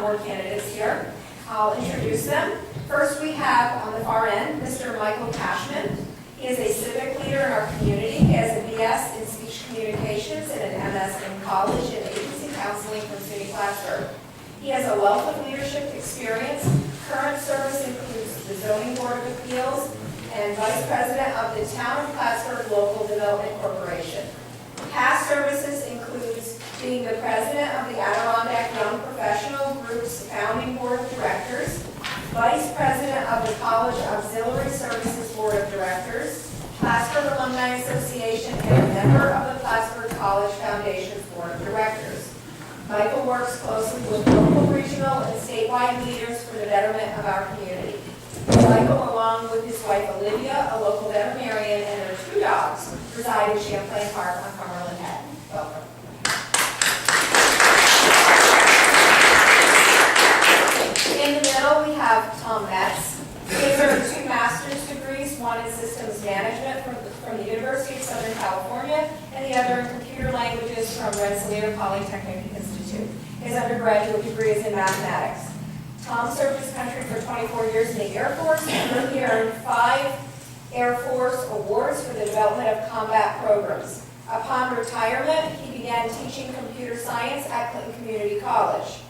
board candidates here. I'll introduce them. First, we have on the far end, Mr. Michael Cashman. He is a civic leader in our community. He has a BS in speech communications and an MS in college and agency counseling from SUNY Plattsburgh. He has a wealth of leadership experience. Current service includes the Zoning Board of Appeals and Vice President of the Town of Plattsburgh Local Development Corporation. Past services includes being the President of the Adirondack Young Professional Group's Founding Board of Directors, Vice President of the College Auxiliary Services Board of Directors, Plattsburgh Alumni Association, and a member of the Plattsburgh College Foundation's Board of Directors. Michael works closely with local, regional, and statewide leaders for the betterment of our community. Michael, along with his wife Olivia, a local veterinarian, and their 2 dogs, reside in Champlain Park on Cumberland Head. Welcome. In the middle, we have Tom Metz. He has earned 2 master's degrees, one in systems management from the University of Southern California, and the other in computer languages from Rensselaer Polytechnic Institute. His undergraduate degree is in mathematics. Tom served his country for 24 years in the Air Force, and he earned 5 Air Force awards for the development of combat programs. Upon retirement, he began teaching computer science at Clinton Community College.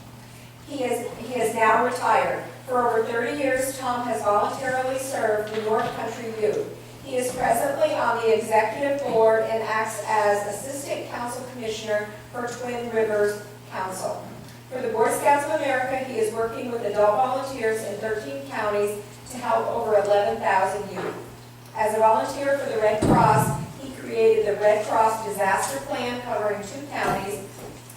He is now retired. For over 30 years, Tom has voluntarily served the North Country Youth. He is presently on the executive board and acts as Assistant Council Commissioner for Twin Rivers Council. For the Boy Scouts of America, he is working with adult volunteers in 13 counties to help over 11,000 youth. As a volunteer for the Red Cross, he created the Red Cross Disaster Plan covering 2 counties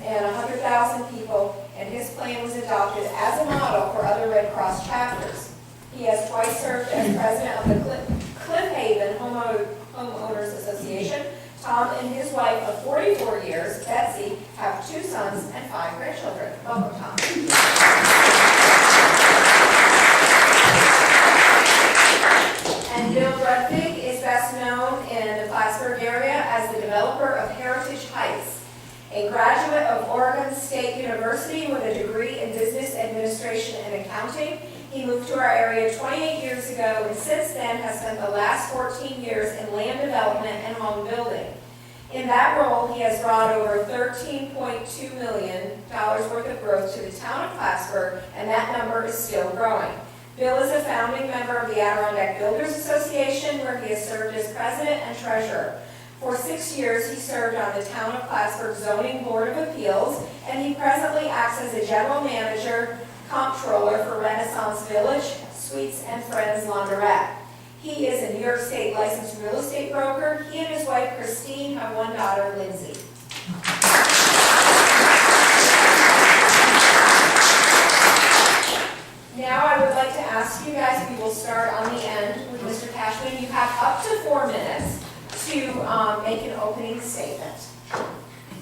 and 100,000 people, and his plan was adopted as a model for other Red Cross chapters. He has twice served as president of the Cliff Haven Homeowners Association. Tom and his wife of 44 years, Betsy, have 2 sons and 5 grandchildren. Welcome, Tom. And Bill Brudvig is best known in the Plattsburgh area as the developer of Heritage Heights. A graduate of Oregon State University with a degree in business administration and accounting, he moved to our area 28 years ago and since then has spent the last 14 years in land development and home building. In that role, he has brought over $13.2 million worth of growth to the town of Plattsburgh, and that number is still growing. Bill is a founding member of the Adirondack Builders Association, where he has served as president and treasurer. For 6 years, he served on the Town of Plattsburgh Zoning Board of Appeals, and he presently acts as a general manager, comptroller for Renaissance Village, Sweets and Friends Laundrette. He is a New York State licensed real estate broker. He and his wife, Christine, have 1 daughter, Lindsay. Now I would like to ask you guys, we will start on the end with Mr. Cashman. You have up to 4 minutes to make an opening statement.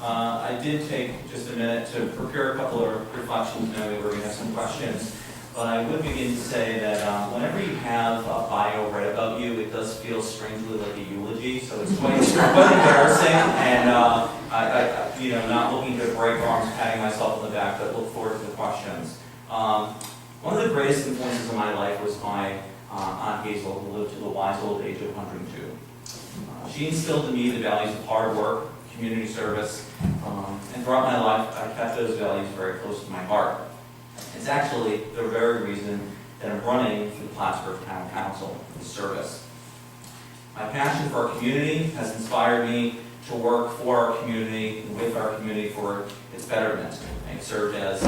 I did take just a minute to prepare a couple of reflections, knowing we're going to have some questions. But I would begin to say that whenever you have a bio read about you, it does feel strangely like a eulogy. So it's quite embarrassing, and not looking to break arms, patting myself on the back, but look forward to the questions. One of the greatest influences in my life was my Aunt Hazel, who lived to the wise old age of 102. She instilled in me the values of hard work, community service, and throughout my life, I kept those values very close to my heart. It's actually the very reason that I'm running for the Plattsburgh Town Council, is service. My passion for our community has inspired me to work for our community and with our community for its betterment. I served as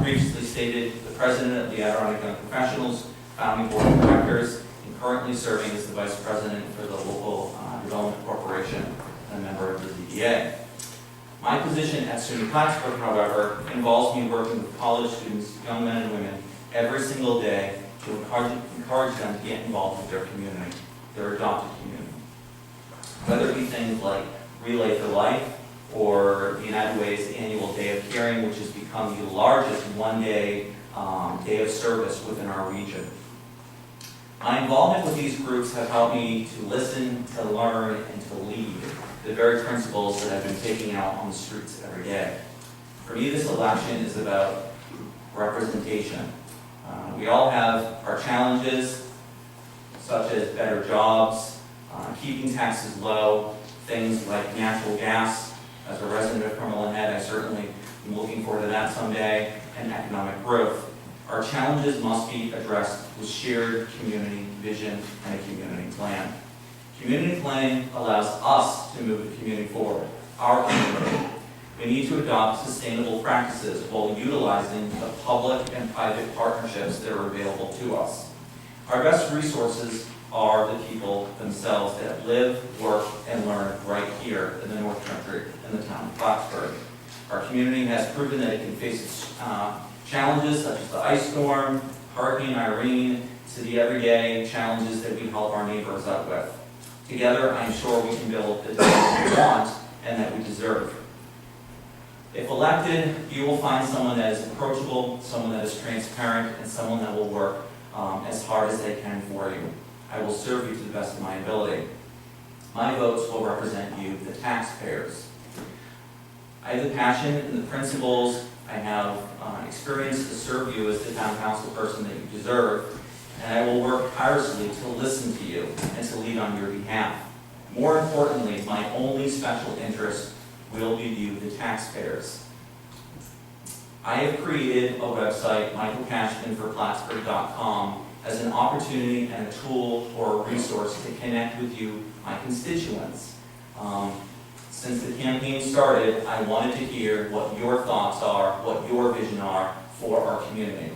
previously stated, the president of the Adirondack Young Professionals, founding board of directors, and currently serving as the vice president for the Local Development Corporation and a member of the ZBA. My position at SUNY Plattsburgh, however, involves me working with college students, young men and women, every single day to encourage them to get involved with their community, their adopted community. Whether it be things like Relay for Life or the United Way's annual Day of Caring, which has become the largest one-day day of service within our region. My involvement with these groups have helped me to listen, to learn, and to lead the very principles that I've been taking out on the streets every day. For me, this election is about representation. We all have our challenges, such as better jobs, keeping taxes low, things like natural gas. As a resident of Cumberland Head, I certainly am looking forward to that someday, and economic growth. Our challenges must be addressed with shared community vision and a community plan. Community planning allows us to move the community forward, our community. We need to adopt sustainable practices while utilizing the public and private partnerships that are available to us. Our best resources are the people themselves that live, work, and learn right here in the North Country in the town of Plattsburgh. Our community has proven that it can face challenges such as the ice storm, Hurricane Irene, to the everyday challenges that we help our neighbors out with. Together, I'm sure we can build the town we want and that we deserve. If elected, you will find someone that is approachable, someone that is transparent, and someone that will work as hard as they can for you. I will serve you to the best of my ability. My votes will represent you, the taxpayers. I have the passion and the principles. I have experience to serve you as the town council person that you deserve, and I will work tirelessly to listen to you and to lead on your behalf. More importantly, my only special interest will be you, the taxpayers. I have created a website, Cashman, as an opportunity and a tool or a resource to connect with you, my constituents. Since the campaign started, I wanted to hear what your thoughts are, what your vision are for our community.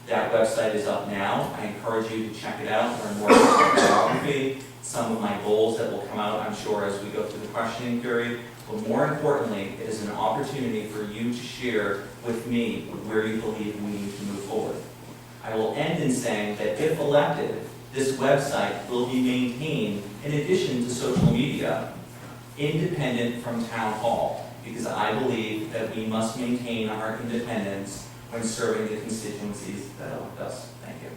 That website is up now. I encourage you to check it out, learn more about photography, some of my goals that will come out, I'm sure, as we go through the questioning period. But more importantly, it is an opportunity for you to share with me where you believe we need to move forward. I will end in saying that if elected, this website will be maintained in addition to social media, independent from town hall, because I believe that we must maintain our independence when serving the constituencies that elect us. Thank you.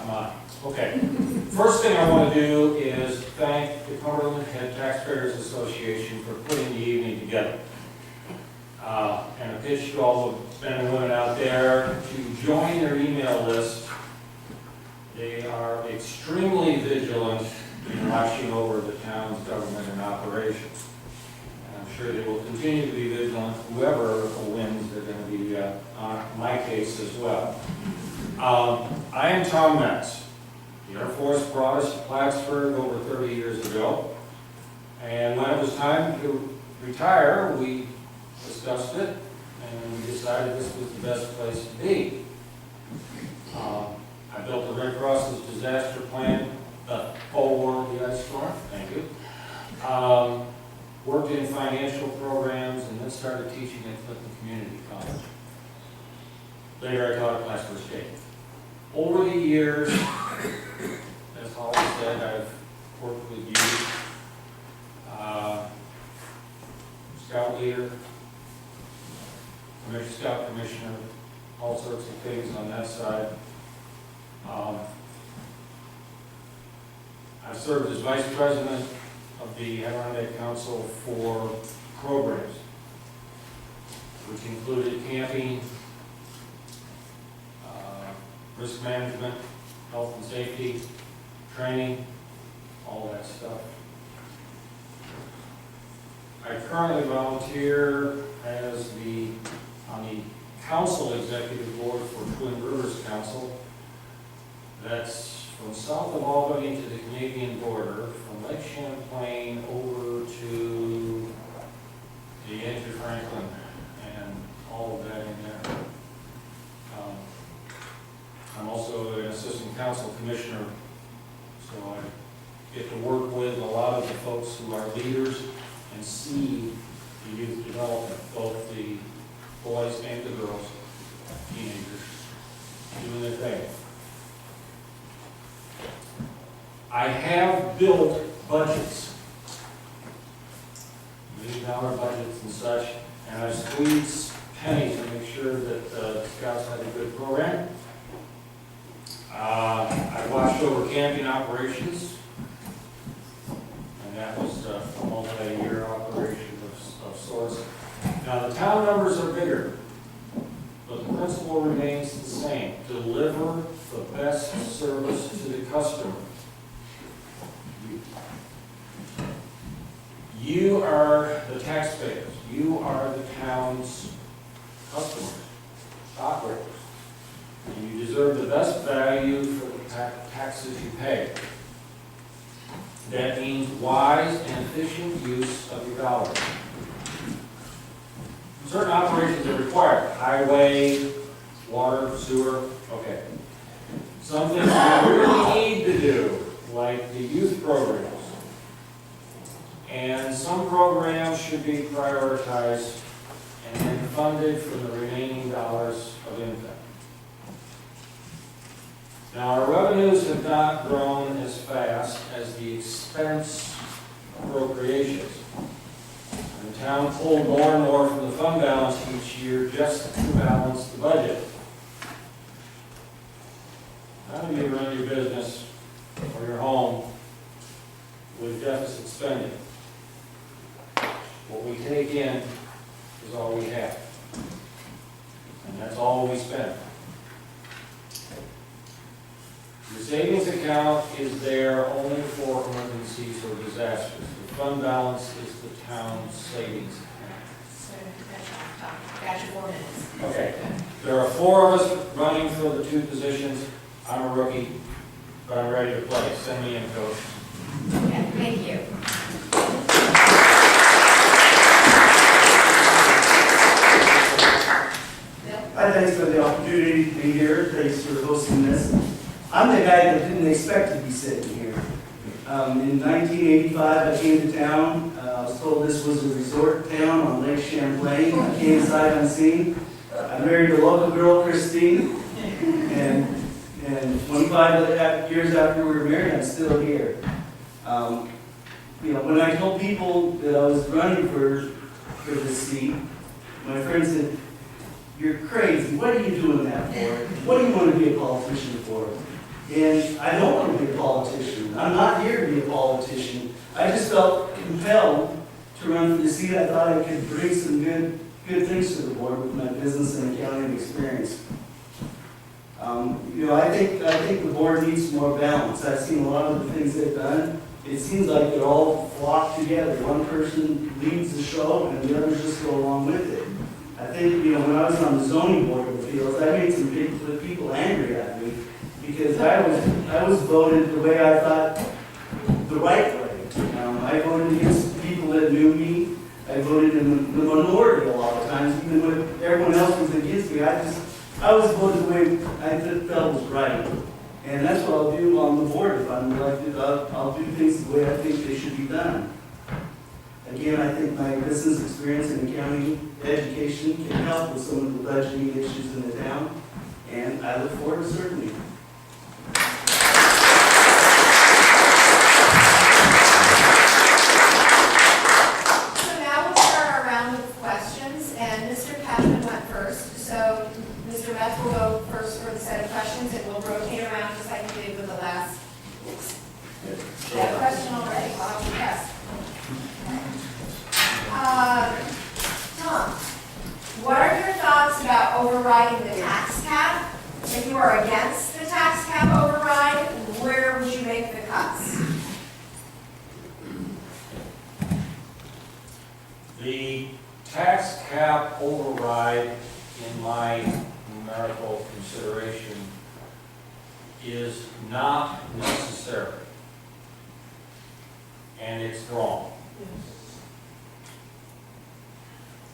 I'm on. Okay. First thing I want to do is thank the Cumberland Head Taxpayers Association for putting the evening together. And a pitch to all the men and women out there to join their email list. They are extremely vigilant in watching over the town's government and operations. And I'm sure they will continue to be vigilant. Whoever wins, they're going to be on my case as well. I am Tom Metz. The Air Force brought us to Plattsburgh over 30 years ago. And when it was time to retire, we discussed it, and we decided this was the best place to be. I built the Red Cross's disaster plan before the ice storm, thank you. Worked in financial programs, and then started teaching at Clinton Community College. Later I taught at Plattsburgh State. Over the years, as Holly said, I've worked with you, scout leader, Scout Commissioner, all sorts of things on that side. I've served as Vice President of the Adirondack Council for programs, which included camping, risk management, health and safety, training, all that stuff. I currently volunteer as on the Council Executive Board for Twin Rivers Council. That's from south of Albany to the Canadian border, from Lake Champlain over to the edge of Franklin, and all of that in there. I'm also an assistant council commissioner, so I get to work with a lot of the folks who are leaders and see the youth development, both the boys and the girls, teenagers, doing their thing. I have built budgets, $1 million budgets and such, and I squeezed pennies to make sure that the Scouts had a good program. I watched over camping operations. principle remains the same: deliver the best service to the customer. You are the taxpayers. You are the town's customers, operators. And you deserve the best value for the taxes you pay. That means wise and efficient use of your dollars. Certain operations are required: highway, water, sewer, okay. Some things we really need to do, like the youth programs. And some programs should be prioritized and then funded from the remaining dollars of income. Now, our revenues have not grown as fast as the expense appropriations. And the town pulled more and more from the fund balance each year just to balance the budget. None of you run your business or your home with deficit spending. What we take in is all we have. And that's all we spend. The savings account is there only for emergencies or disasters. The fund balance is the town's savings account. Got your 4 minutes. Okay. There are 4 of us running for the 2 positions. I'm a rookie, but I'm ready to play. Send me in, coach. Okay, thank you. Hi, thanks for the opportunity to be here. Thanks for hosting this. I'm the guy that didn't expect to be sitting here. In 1985, I came to town. I was told this was a resort town on Lake Champlain. I came sight unseen. I married a local girl, Christine, and 25 years after we were married, I'm still here. When I told people that I was running for this seat, my friend said, "You're crazy. What are you doing that for? What do you want to be a politician for?" And I don't want to be a politician. I'm not here to be a politician. I just felt compelled to run for the seat. I thought I could bring some good things to the board with my business and accounting experience. I think the board needs more balance. I've seen a lot of the things they've done. It seems like they're all flocked together. One person leads the show and the others just go along with it. I think, when I was on the zoning board of appeals, I made some people angry at me because I was voted the way I thought, the right way. I voted against people that knew me. I voted in the minority a lot of times, even when everyone else was against me. I was voted the way I felt was right. And that's what I'll do on the board if I'm elected. I'll do things the way I think they should be done. Again, I think my business experience in accounting education can help with some of the budgeting issues in the town, and I look forward to serving you. So now we'll start our round of questions, and Mr. Cashman went first. So Mr. Metz will go first for the set of questions, and we'll rotate around just like we did with the last. That question already, I'll have to guess. Tom, what are your thoughts about overriding the tax cap? If you are against the tax cap override, where would you make the cuts? The tax cap override, in my numerical consideration, is not necessary. And it's wrong.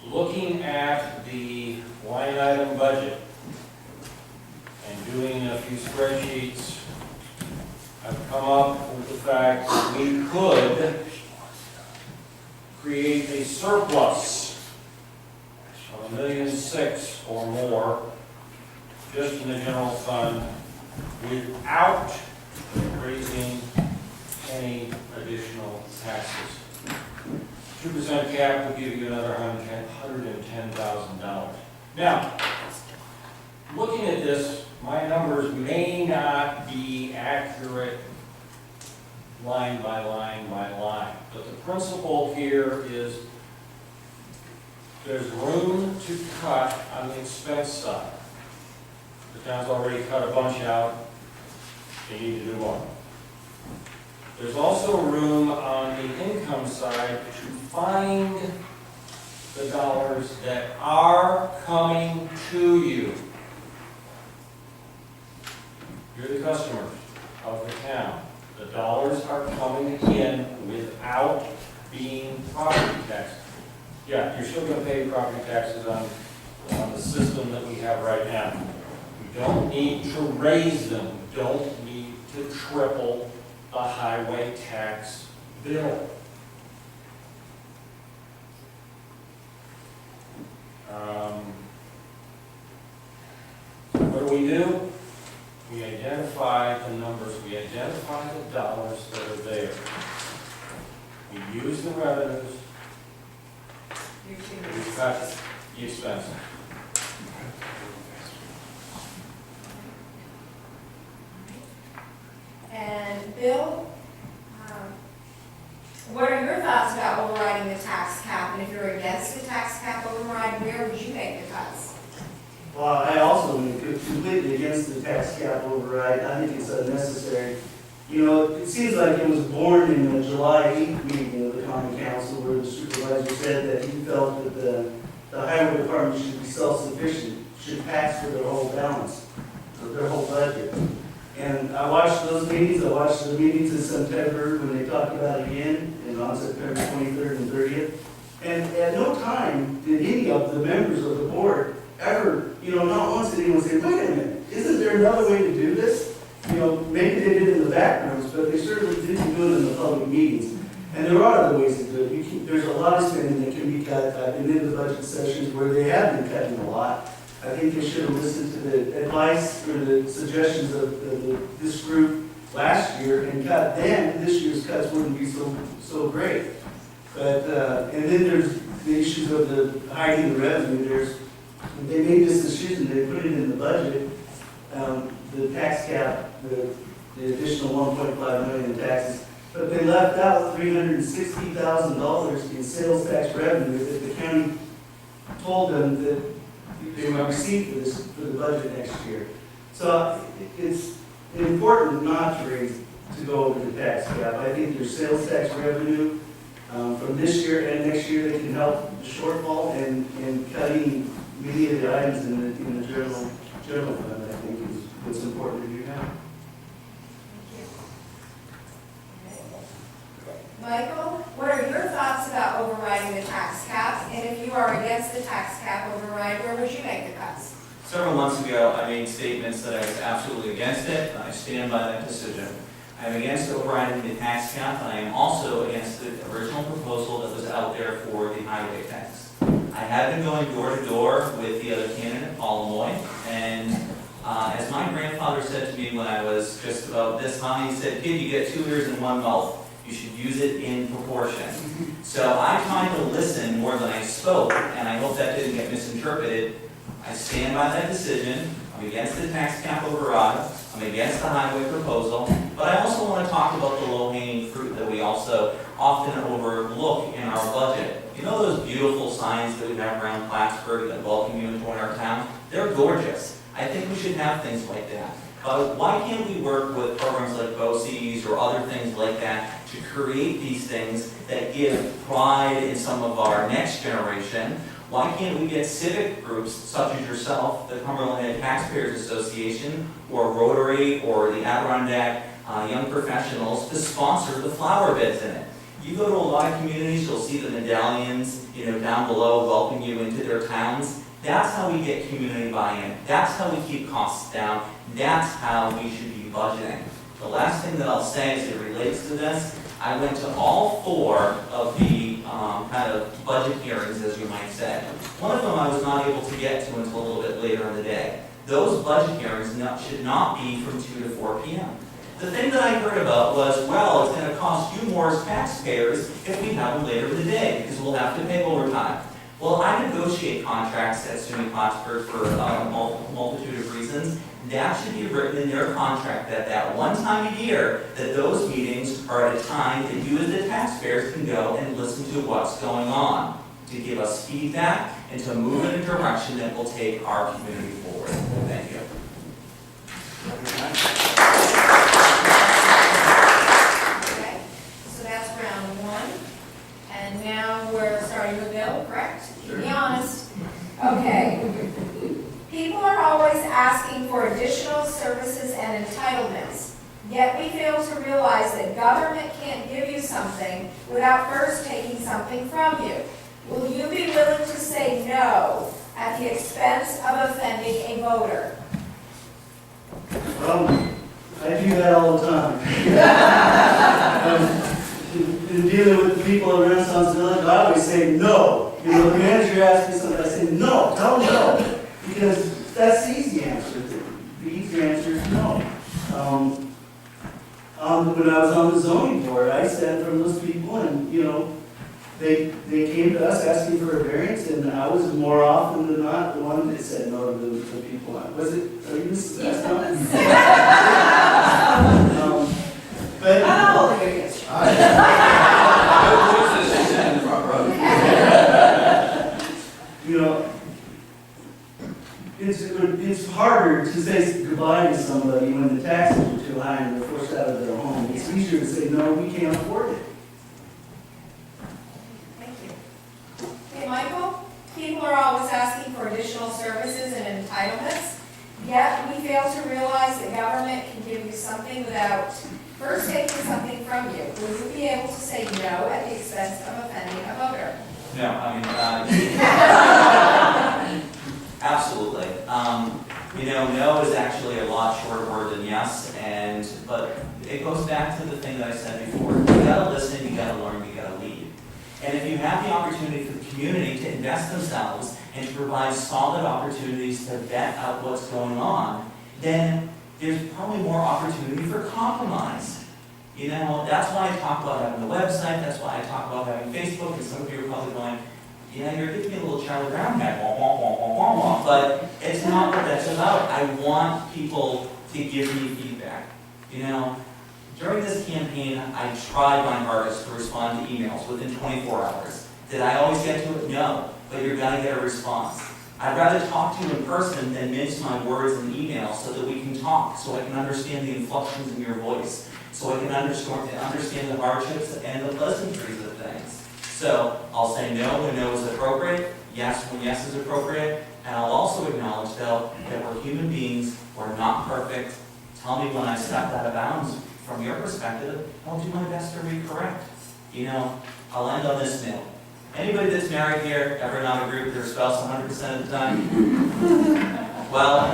Looking at the line item budget and doing a few spreadsheets, I've come up with the fact that we could create a surplus of $1.6 million or more just in the general fund without raising any additional taxes. 2% cap would give you another $110,000. Now, looking at this, my numbers may not be accurate line by line by line, but the principle here is there's room to cut on the expense side. The town's already cut a bunch out. They need to do more. There's also room on the income side to find the dollars that are coming to you. You're the customers of the town. The dollars are coming in without being property taxed. Yeah, you're still gonna pay property taxes on the system that we have right now. We don't need to raise them. We don't need to triple the highway tax bill. What do? We identify the numbers, we identify the dollars that are there. We use the revenues, we cut the expenses. And Bill, what are your thoughts about overriding the tax cap? And if you're against the tax cap override, where would you make the cuts? Well, I also am completely against the tax cap override. I think it's unnecessary. You know, it seems like it was born in the July 8th meeting of the Common Council where the supervisor said that he felt that the highway department should be self-sufficient, should tax for their whole balance, for their whole budget. And I watched those meetings. I watched the meetings in September when they talked about it again, and on September 23rd and 30th. And at no time did any of the members of the board ever, not once did anyone say, wait a minute, isn't there another way to do this? Maybe they did it in the back rooms, but they certainly didn't do it in the public meetings. And there are other ways to do it. There's a lot of spending that can be cut. I've been in the budget sessions where they have been cutting a lot. I think they should have listened to the advice or the suggestions of this group last year and cut then. This year's cuts wouldn't be so great. But and then there's the issues of the hiding the revenue. They made this decision. They put it in the budget. The tax cap, the additional 1.5 million in taxes, but they left out $360,000 in sales tax revenue that the county told them that they would receive for the budget next year. So it's important not to go over the tax cap. I think there's sales tax revenue from this year and next year that can help the shortfall and cutting many of the items in the general fund. I think is what's important to do now. Michael, what are your thoughts about overriding the tax cap? And if you are against the tax cap override, where would you make the cuts? Several months ago, I made statements that I was absolutely against it, and I stand by that decision. I'm against overriding the tax cap, and I am also against the original proposal that was out there for the highway tax. I have been going door to door with the other candidate, Paul Moy, and as my grandfather said to me when I was just about this high, he said, "Kid, you get 2 ears and 1 mouth. You should use it in proportion." So I tried to listen more than I spoke, and I hope that didn't get misinterpreted. I stand by that decision. I'm against the tax cap override. I'm against the highway proposal. But I also want to talk about the low-hanging fruit that we also often overlook in our budget. You know those beautiful signs that we have around Plattsburgh that welcome you to join our town? They're gorgeous. I think we should have things like that. Why can't we work with programs like BOCES or other things like that to create these things that give pride in some of our next generation? Why can't we get civic groups such as yourself, the Cumberland Head Taxpayers Association, or Rotary, or the Adirondack Young Professionals to sponsor the flower beds in it? You go to a lot of communities, you'll see the medallions, down below welcome you into their towns. That's how we get community buy-in. That's how we keep costs down. That's how we should be budgeting. The last thing that I'll say as it relates to this, I went to all 4 of the kind of budget hearings, as you might say. One of them I was not able to get to until a little bit later in the day. Those budget hearings should not be from 2 to 4 p.m. The thing that I heard about was, well, it's going to cost you more as taxpayers if we have them later in the day, because we'll have to pay overtime. Well, I negotiate contracts at SUNY Plattsburgh for a multitude of reasons. That should be written in their contract that one time a year, that those meetings are at a time that you as the taxpayers can go and listen to what's going on, to give us feedback and to move in a direction that will take our community forward. Thank you. Okay, so that's round one. And now we're starting with Bill, correct? Be honest. Okay. People are always asking for additional services and entitlements, yet we fail to realize that government can't give you something without first taking something from you. Will you be willing to say no at the expense of offending a voter? I do that all the time. In dealing with the people of Renaissance Village, I always say no. You know, the manager asks me something, I say no, tell them no. Because that's the easy answer. The easy answer is no. When I was on the zoning board, I sat from those people and, you know, they came to us asking for a variance, and I was more often than not the one that said no to the people. Was it, are you Mrs. Gaston? But you know, it's harder to say goodbye to somebody when the taxes are too high and they're forced out of their home. It's easier to say, no, we can't afford it. Thank you. Okay, Michael, people are always asking for additional services and entitlements, yet we fail to realize that government can give you something without first taking something from you. Will you be able to say no at the expense of offending a voter? No, absolutely. You know, no is actually a lot shorter word than yes, but it goes back to the thing that I said before. You gotta listen, you gotta learn, you gotta lead. And if you have the opportunity for the community to invest themselves and to provide solid opportunities to vet out what's going on, then there's probably more opportunity for compromise. You know, that's why I talk about having a website, that's why I talk about having Facebook, and some of you are probably going, yeah, you're giving me a little Charlie Brown head, wah, wah, wah, wah, wah, wah. But it's not what that's about. I want people to give me feedback. You know, during this campaign, I tried my hardest to respond to emails within 24 hours. Did I always get to it? No, but you're gonna get a response. I'd rather talk to you in person than mince my words in email so that we can talk, so I can understand the inflections in your voice, so I can understand the hardships and the pleasantries of things. So I'll say no when no is appropriate, yes when yes is appropriate, and I'll also acknowledge, though, that we're human beings, we're not perfect. Tell me when I stepped out of bounds. From your perspective, I'll do my best to recorrect. You know, I'll end on this note. Anybody that's married here ever not agree with their spouse 100% of the time? Well,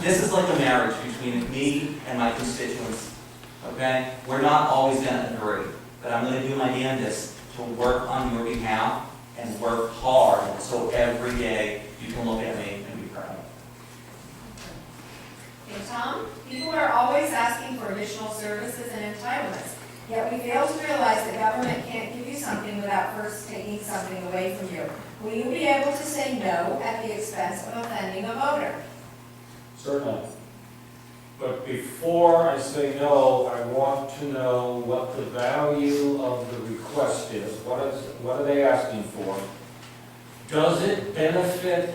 this is like a marriage between me and my constituents, okay? We're not always gonna agree, but I'm gonna do my damnedest to work on your behalf and work hard so every day you can look at me and be proud. Okay, Tom, people are always asking for additional services and entitlements, yet we fail to realize that government can't give you something without first taking something away from you. Will you be able to say no at the expense of offending a voter? Certainly. But before I say no, I want to know what the value of the request is. What are they asking for? Does it benefit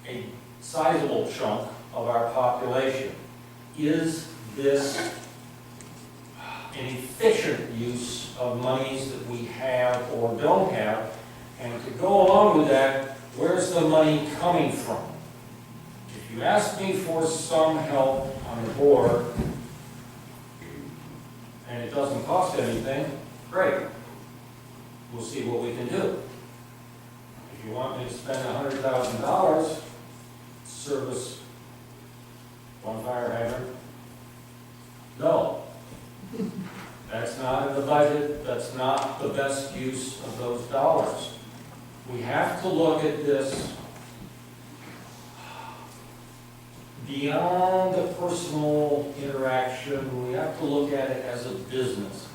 a sizable chunk of our population? Is this an efficient use of monies that we have or don't have? And to go along with that, where's the money coming from? If you ask me for some help on the board, and it doesn't cost anything, great. We'll see what we can do. If you want me to spend $100,000 to service one fire hydrant, no. That's not in the budget. That's not the best use of those dollars. We have to look at this beyond the personal interaction. We have to look at it as a business.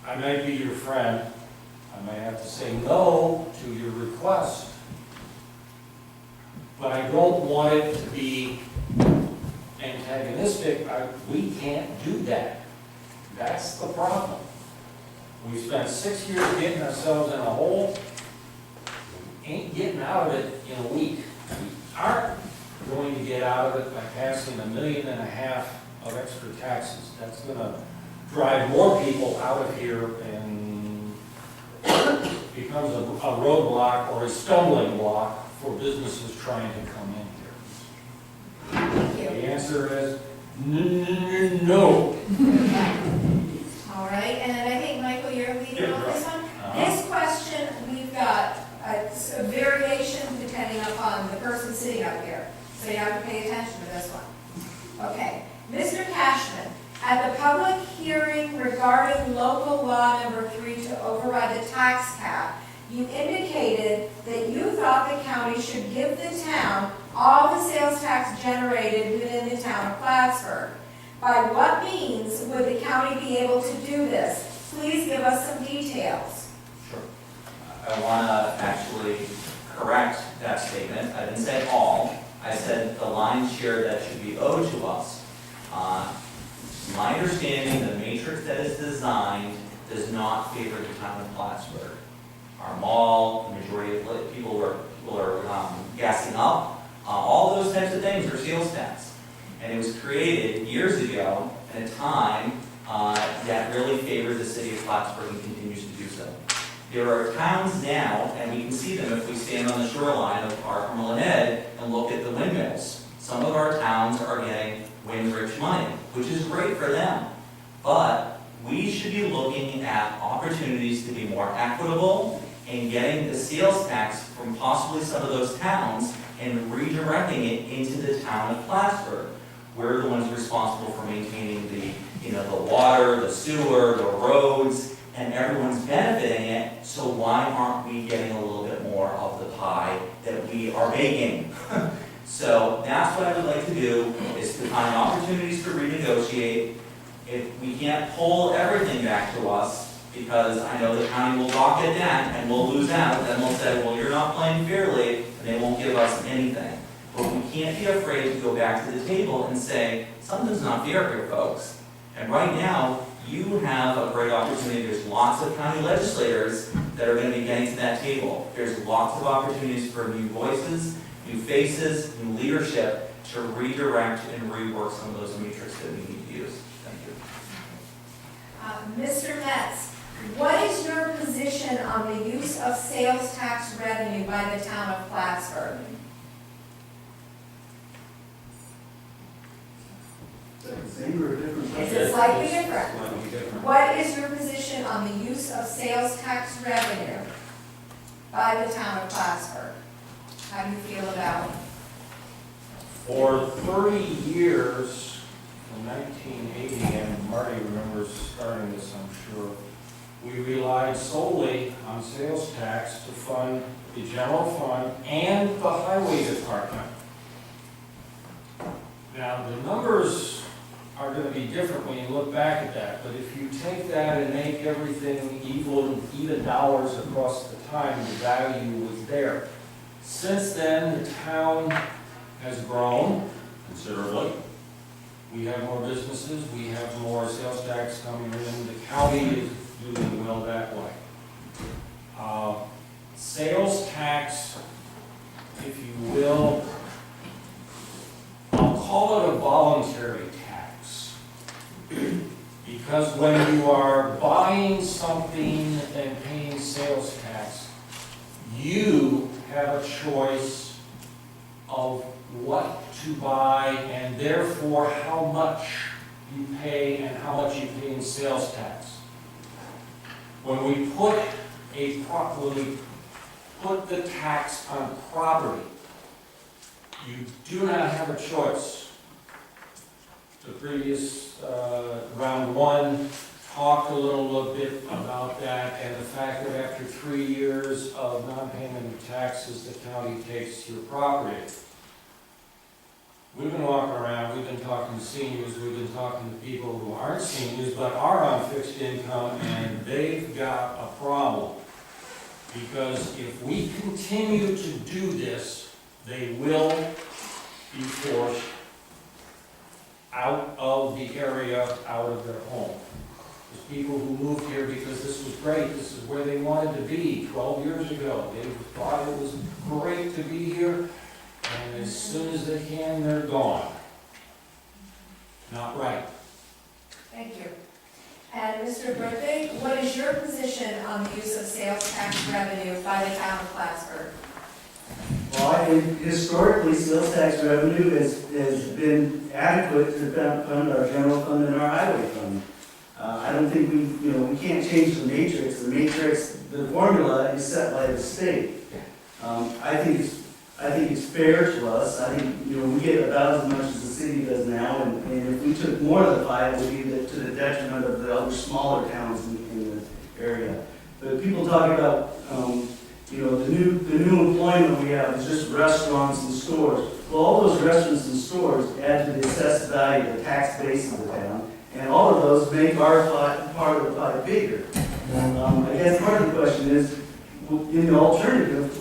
I might be your friend. I might have to say no to your request. But I don't want it to be antagonistic. We can't do that. That's the problem. We spent 6 years getting ourselves in a hole. Ain't getting out of it in a week. We aren't going to get out of it by passing $1.5 million of extra taxes. That's gonna drive more people out of here and becomes a roadblock or a stumbling block for businesses trying to come in here. Thank you. The answer is no. All right, and then I think, Michael, you're leading on this one. This question, we've got a variation depending upon the person sitting up here, so you have to pay attention to this one. Okay, Mr. Cashman, at the public hearing regarding local law number 3 to override the tax cap, you indicated that you thought the county should give the town all the sales tax generated within the town of Plattsburgh. By what means would the county be able to do this? Please give us some details. Sure. I want to actually correct that statement. I didn't say all. I said the lion's share that should be owed to us. My understanding, the matrix that is designed does not favor the town of Plattsburgh. Our mall, the majority of people are gassing up, all those types of things are sales tax. And it was created years ago at a time that really favors the city of Plattsburgh and continues to do so. There are towns now, and we can see them if we stand on the shoreline of Arkham and Ed and look at the windmills. Some of our towns are getting wind-rich money, which is great for them. But we should be looking at opportunities to be more equitable and getting the sales tax from possibly some of those towns and redirecting it into the town of Plattsburgh. We're the ones responsible for maintaining the water, the sewer, the roads, and everyone's benefiting it, so why aren't we getting a little bit more of the pie that we are making? So that's what I would like to do, is to find opportunities to renegotiate. If we can't pull everything back to us, because I know the county will lock it down and we'll lose out, then we'll say, well, you're not playing fairly, and they won't give us anything. But we can't be afraid to go back to the table and say, something's not fair here, folks. And right now, you have a great opportunity. There's lots of county legislators that are going to be getting to that table. There's lots of opportunities for new voices, new faces, new leadership to redirect and rework some of those matrices that we need to use. Thank you. Mr. Metz, what is your position on the use of sales tax revenue by the town of Plattsburgh? Same or different? Is it slightly different? Slightly different. What is your position on the use of sales tax revenue by the town of Plattsburgh? How do you feel about it? For 30 years, from 1980, and Marty remembers starting this, I'm sure, we relied solely on sales tax to fund the general fund and the highway department. Now, the numbers are going to be different when you look back at that, but if you take that and make everything even dollars across the time, the value was there. Since then, the town has grown considerably. We have more businesses, we have more sales tax coming in, the county is doing well that way. Sales tax, if you will, I'll call it a voluntary tax. Because when you are buying something and paying sales tax, you have a choice of what to buy and therefore how much you pay and how much you pay in sales tax. When we put the tax on property, you do not have a choice. The previous round one talked a little bit about that and the fact that after 3 years of non-payment of taxes, the county takes your property. We've been walking around, we've been talking to seniors, we've been talking to people who aren't seniors but are on fixed income, and they've got a problem. Because if we continue to do this, they will be forced out of the area, out of their home. There's people who moved here because this was great, this is where they wanted to be 12 years ago. They thought it was great to be here, and as soon as they can, they're gone. Not right. Thank you. And Mr. Brudvig, what is your position on the use of sales tax revenue by the town of Plattsburgh? Well, I think historically, sales tax revenue has been adequate to fund our general fund and our highway fund. I don't think we can't change the matrix. The matrix, the formula is set by the state. I think it's fair to us. I think, we get about as much as the city does now, and if we took more of the pie, it would be to the detriment of the other smaller towns in the area. But people talk about, the new employment we have is just restaurants and stores. Well, all those restaurants and stores add to the assessed value of the tax base of the town, and all of those make our part of the pie bigger. I guess part of the question is, in the alternative,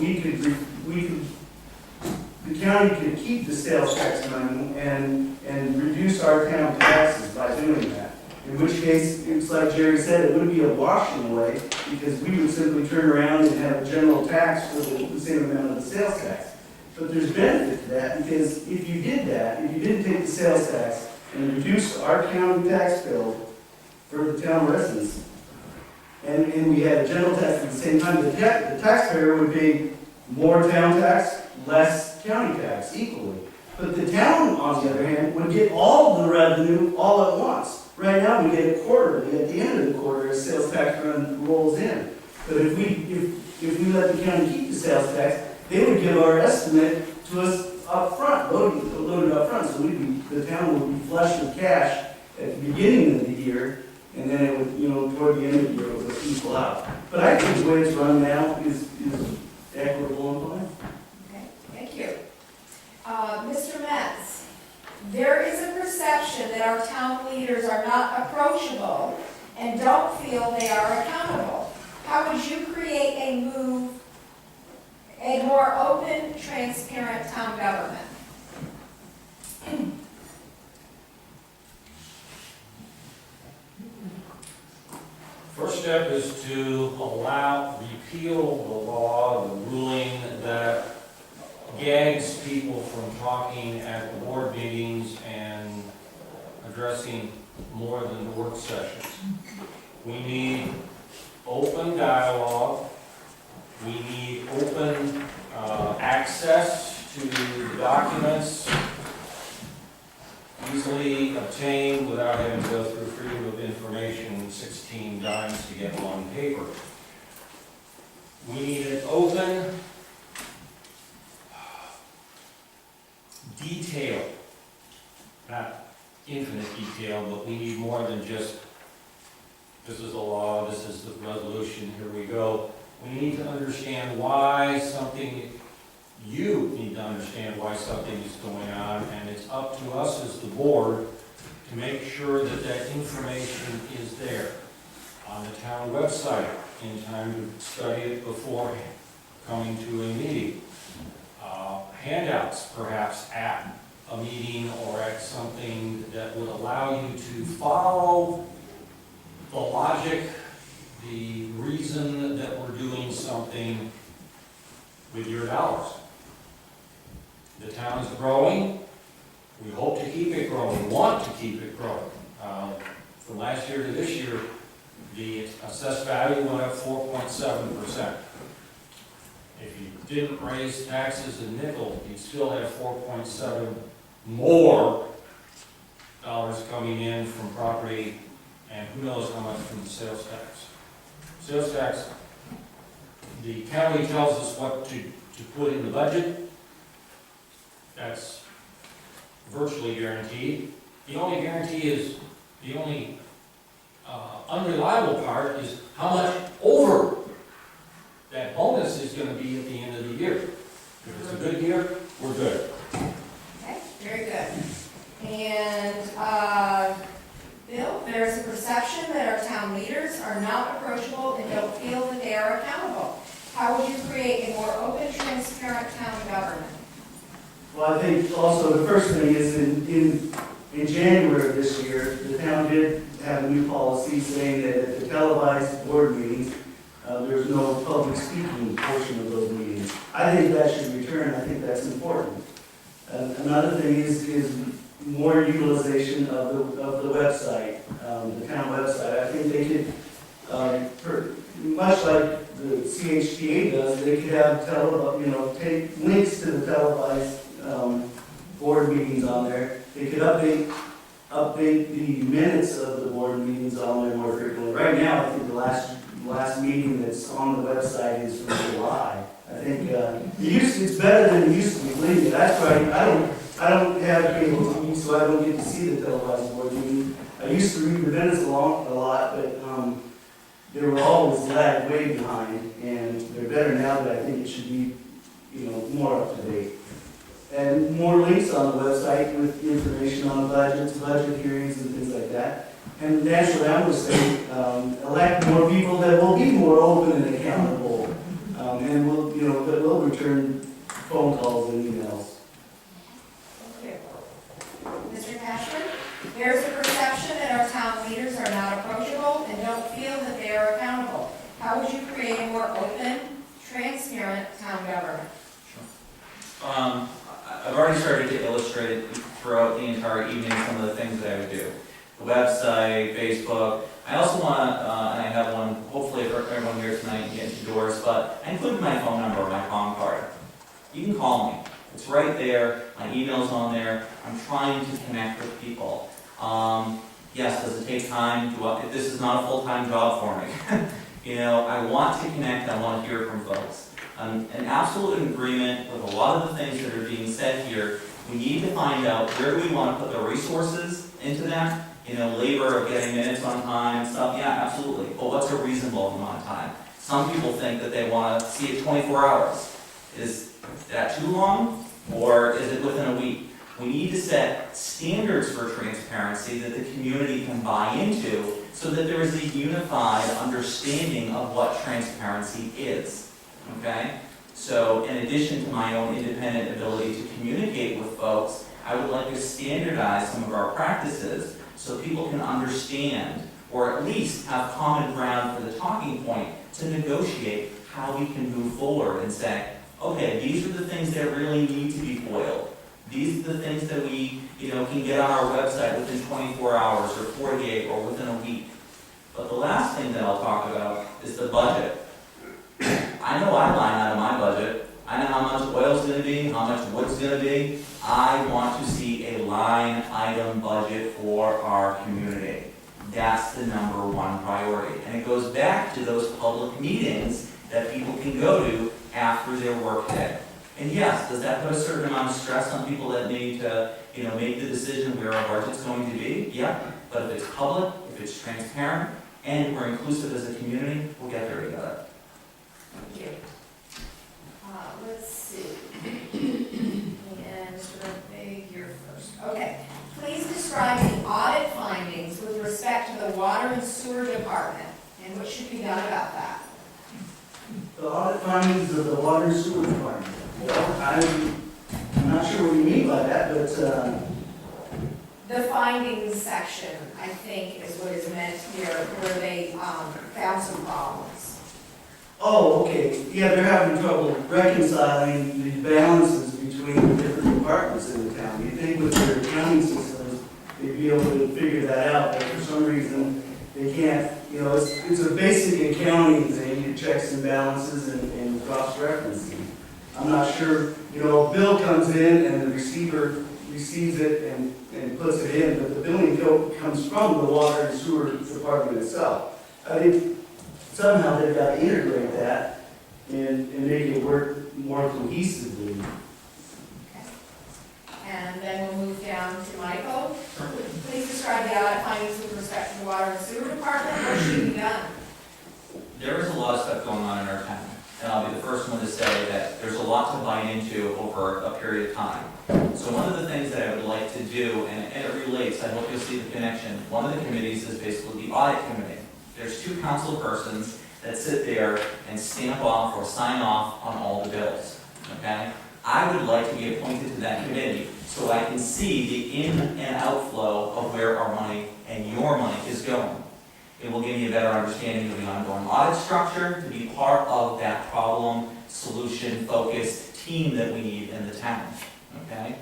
the county could keep the sales tax money and reduce our town taxes by doing that. In which case, it's like Jerry said, it wouldn't be a wash in a way, because we would simply turn around and have a general tax for the same amount of the sales tax. But there's benefit to that, because if you did that, if you didn't take the sales tax and reduce our county tax bill for the town residents, and we had a general tax at the same time, the taxpayer would pay more town tax, less county tax equally. But the town, on the other hand, would get all of the revenue all at once. Right now, we get it quarterly. At the end of the quarter, a sales tax run rolls in. But if we let the county keep the sales tax, they would give our estimate to us up front, loaded up front. So the town would be flush with cash at the beginning of the year, and then it would, toward the end of the year, it would equal out. But I think the way it's run now is equitable and fine. Okay, thank you. Mr. Metz, there is a perception that our town leaders are not approachable and don't feel they are accountable. How would you create a more open, transparent town government? First step is to repeal the law, the ruling that gags people from talking at the board meetings and addressing more than the work sessions. We need open dialogue. We need open access to the documents, easily obtained without having to go through Freedom of Information 16 times to get one paper. We need an open, detail, not infinite detail, but we need more than just, this is the law, this is the resolution, here we go. We need to understand why something, you need to understand why something is going on, and it's up to us as the board to make sure that that information is there on the town website in time to study it before coming to a meeting. Handouts, perhaps, at a meeting or at something that would allow you to follow the logic, the reason that we're doing something with your dollars. The town is growing. We hope to keep it growing, want to keep it growing. From last year to this year, the assessed value went up 4.7%. If you didn't raise taxes a nickel, you'd still have 4.7 more dollars coming in from property, and who knows how much from the sales tax. Sales tax, the county tells us what to put in the budget. That's virtually guaranteed. The only guarantee is, the only unreliable part is how much over that bonus is going to be at the end of the year. If it's a good year, we're good. Okay, very good. And Bill, there's a perception that our town leaders are not approachable and don't feel that they are accountable. How would you create a more open, transparent town government? Well, I think also the first thing is in January of this year, the town did have a new policy saying that at the televised board meetings, there's no public speaking portion of those meetings. I think that should return. I think that's important. Another thing is more utilization of the website, the town website. I think they could, much like the CHTA does, they could have take links to the televised board meetings on there. They could update the minutes of the board meetings on there more frequently. Right now, I think the last meeting that's on the website is from July. I think it's better than it used to be. Believe me, that's why I don't have cable TV, so I don't get to see the televised board meeting. I used to read the minutes a lot, but they were always lagged way behind, and they're better now, but I think it should be, more up to date. And more links on the website with information on budgets, budget hearings, and things like that. And naturally, I would say, elect more people that will be more open and accountable, and that will return phone calls and emails. Thank you. Mr. Cashman, there's a perception that our town leaders are not approachable and don't feel that they are accountable. How would you create a more open, transparent town government? Sure. I've already started to illustrate throughout the entire evening some of the things that I would do. The website, Facebook. I also want to, and I have one, hopefully for everyone here tonight and get doors, but I included my phone number on my phone card. You can call me. It's right there. My email's on there. I'm trying to connect with people. Yes, does it take time? This is not a full-time job for me. I want to connect. I want to hear from folks. I'm in absolute agreement with a lot of the things that are being said here. We need to find out where we want to put the resources into that. Labor of getting minutes on time, stuff. Yeah, absolutely. But what's a reasonable amount of time? Some people think that they want to see it 24 hours. Is that too long? Or is it within a week? We need to set standards for transparency that the community can buy into so that there is a unified understanding of what transparency is. Okay? So in addition to my own independent ability to communicate with folks, I would like to standardize some of our practices so people can understand, or at least have common ground for the talking point to negotiate how we can move forward and say, okay, these are the things that really need to be foiled. These are the things that we, can get on our website within 24 hours or 48 or within a week. But the last thing that I'll talk about is the budget. I know I line out of my budget. I know how much oil's going to be, how much wood's going to be. I want to see a line item budget for our community. That's the number one priority. And it goes back to those public meetings that people can go to after their work day. And yes, does that put a certain amount of stress on people that need to, make the decision where our budget's going to be? Yeah. But if it's public, if it's transparent, and we're inclusive as a community, we'll get there together. Thank you. Let's see. And Mr. Brudvig, you're first. Okay. Please describe the audit findings with respect to the water and sewer department and what should be done about that. The audit findings of the water and sewer department. Well, I'm not sure what you mean by that, but The findings section, I think, is what is meant here, where they found some problems. oh, okay. Yeah, they're having trouble reconciling the balances between the different departments in the town. You'd think with their accounting systems, they'd be able to figure that out, but for some reason, they can't. It's a basic accounting thing, checks and balances and cross-referencing. I'm not sure, a bill comes in and the receiver receives it and puts it in, but the billing comes from the water and sewer department itself. I think somehow they've got to integrate that and make it work more cohesively. Okay. And then we'll move down to Michael. Please describe the audit findings with respect to the water and sewer department. What should be done? There is a lot of stuff going on in our town. And I'll be the first one to say that there's a lot to buy into over a period of time. So one of the things that I would like to do, and it relates, I hope you'll see the connection, one of the committees is basically the audit committee. There's 2 council persons that sit there and stamp off or sign off on all the bills, okay? I would like to be appointed to that committee so I can see the in and outflow of where our money and your money is going. It will give me a better understanding of the ongoing audit structure to be part of that problem, solution, focused team that we need in the town, okay?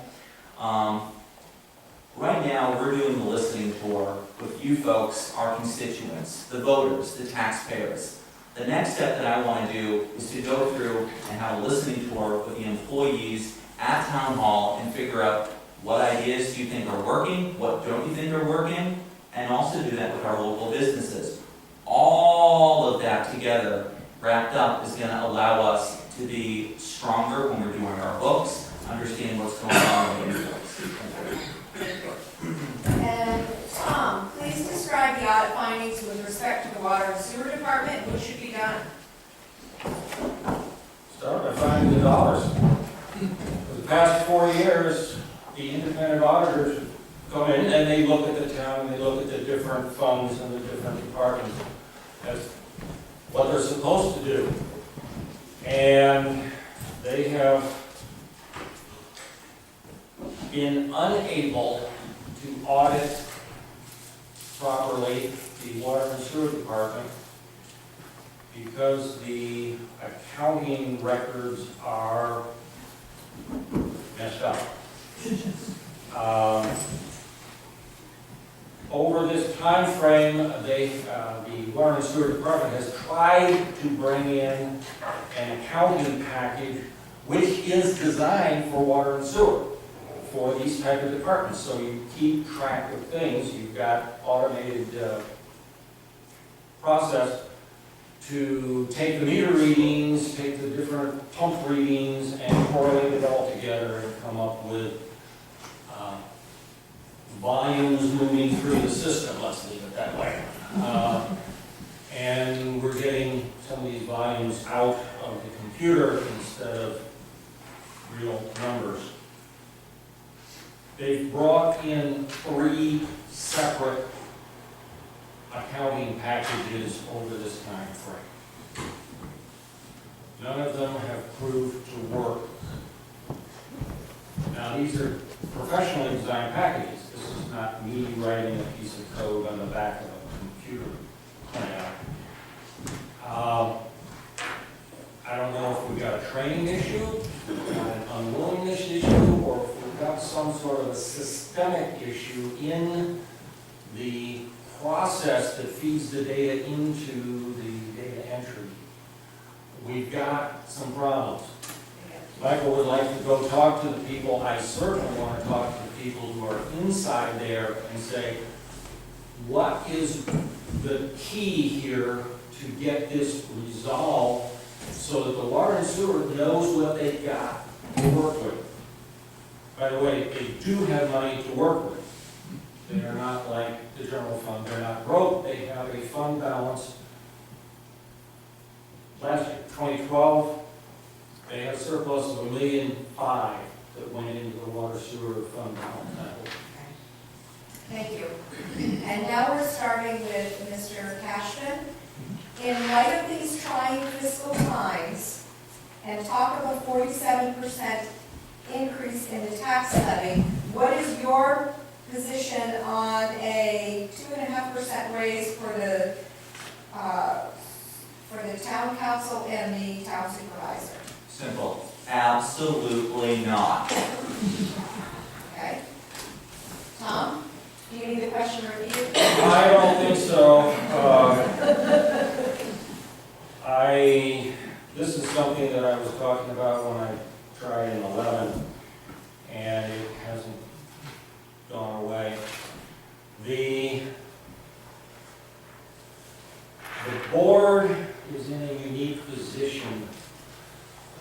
Right now, we're doing the listening tour with you folks, our constituents, the voters, the taxpayers. The next step that I want to do is to go through and have a listening tour with the employees at Town Hall and figure out what ideas do you think are working, what don't you think are working, and also do that with our local businesses. All of that together, wrapped up, is going to allow us to be stronger when we're doing our books, understand what's going on with the books. And Tom, please describe the audit findings with respect to the water and sewer department, and what should be done. Start by finding the dollars. For the past 4 years, the independent auditors come in and they look at the town, and they look at the different funds and the different departments as what they're supposed to do. And they have been unable to audit properly the water and sewer department because the accounting records are messed up. Over this time frame, the water and sewer department has tried to bring in an accounting package which is designed for water and sewer for these type of departments. So you keep track of things. You've got automated process to take the meter readings, take the different pump readings, and correlate it all together and come up with volumes moving through the system, let's leave it that way. And we're getting some of these volumes out of the computer instead of real numbers. They've brought in 3 separate accounting packages over this time frame. None of them have proved to work. Now, these are professionally designed packages. This is not me writing a piece of code on the back of a computer printout. I don't know if we've got a training issue, an unwillingness issue, or if we've got some sort of a systemic issue in the process that feeds the data into the data entry. We've got some problems. Michael would like to go talk to the people. I certainly want to talk to the people who are inside there and say, what is the key here to get this resolved so that the water and sewer knows what they've got to work with? By the way, they do have money to work with. They are not like the general fund. They're not broke. They have a fund balance. Last year, 2012, they had a surplus of $1.5 million that went into the water sewer fund balance. Thank you. And now we're starting with Mr. Cashman. In light of these trying fiscal times and talk of a 47% increase in the tax levy, what is your position on a 2.5% raise for the town council and the town supervisor? Simple. Absolutely not. Okay. Tom, do you need the question repeated? I don't think so. This is something that I was talking about when I tried in 11, and it hasn't gone away. The board is in a unique position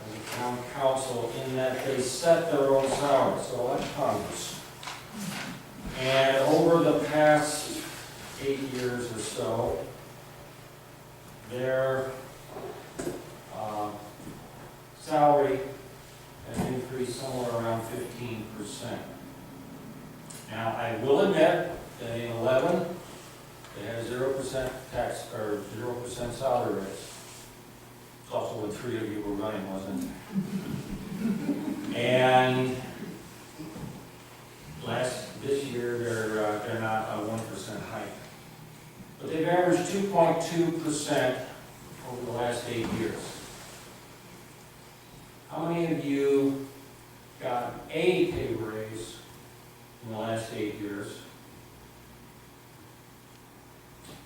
as a town council in that they set their own salary, so like Congress. And over the past 8 years or so, their salary has increased somewhere around 15%. Now, I will admit that in 11, they had a 0% tax, or 0% salary raise. It's also when 3 of you were running, wasn't it? And this year, they're not a 1% hike. But they've averaged 2.2% over the last 8 years. How many of you got a pay raise in the last 8 years.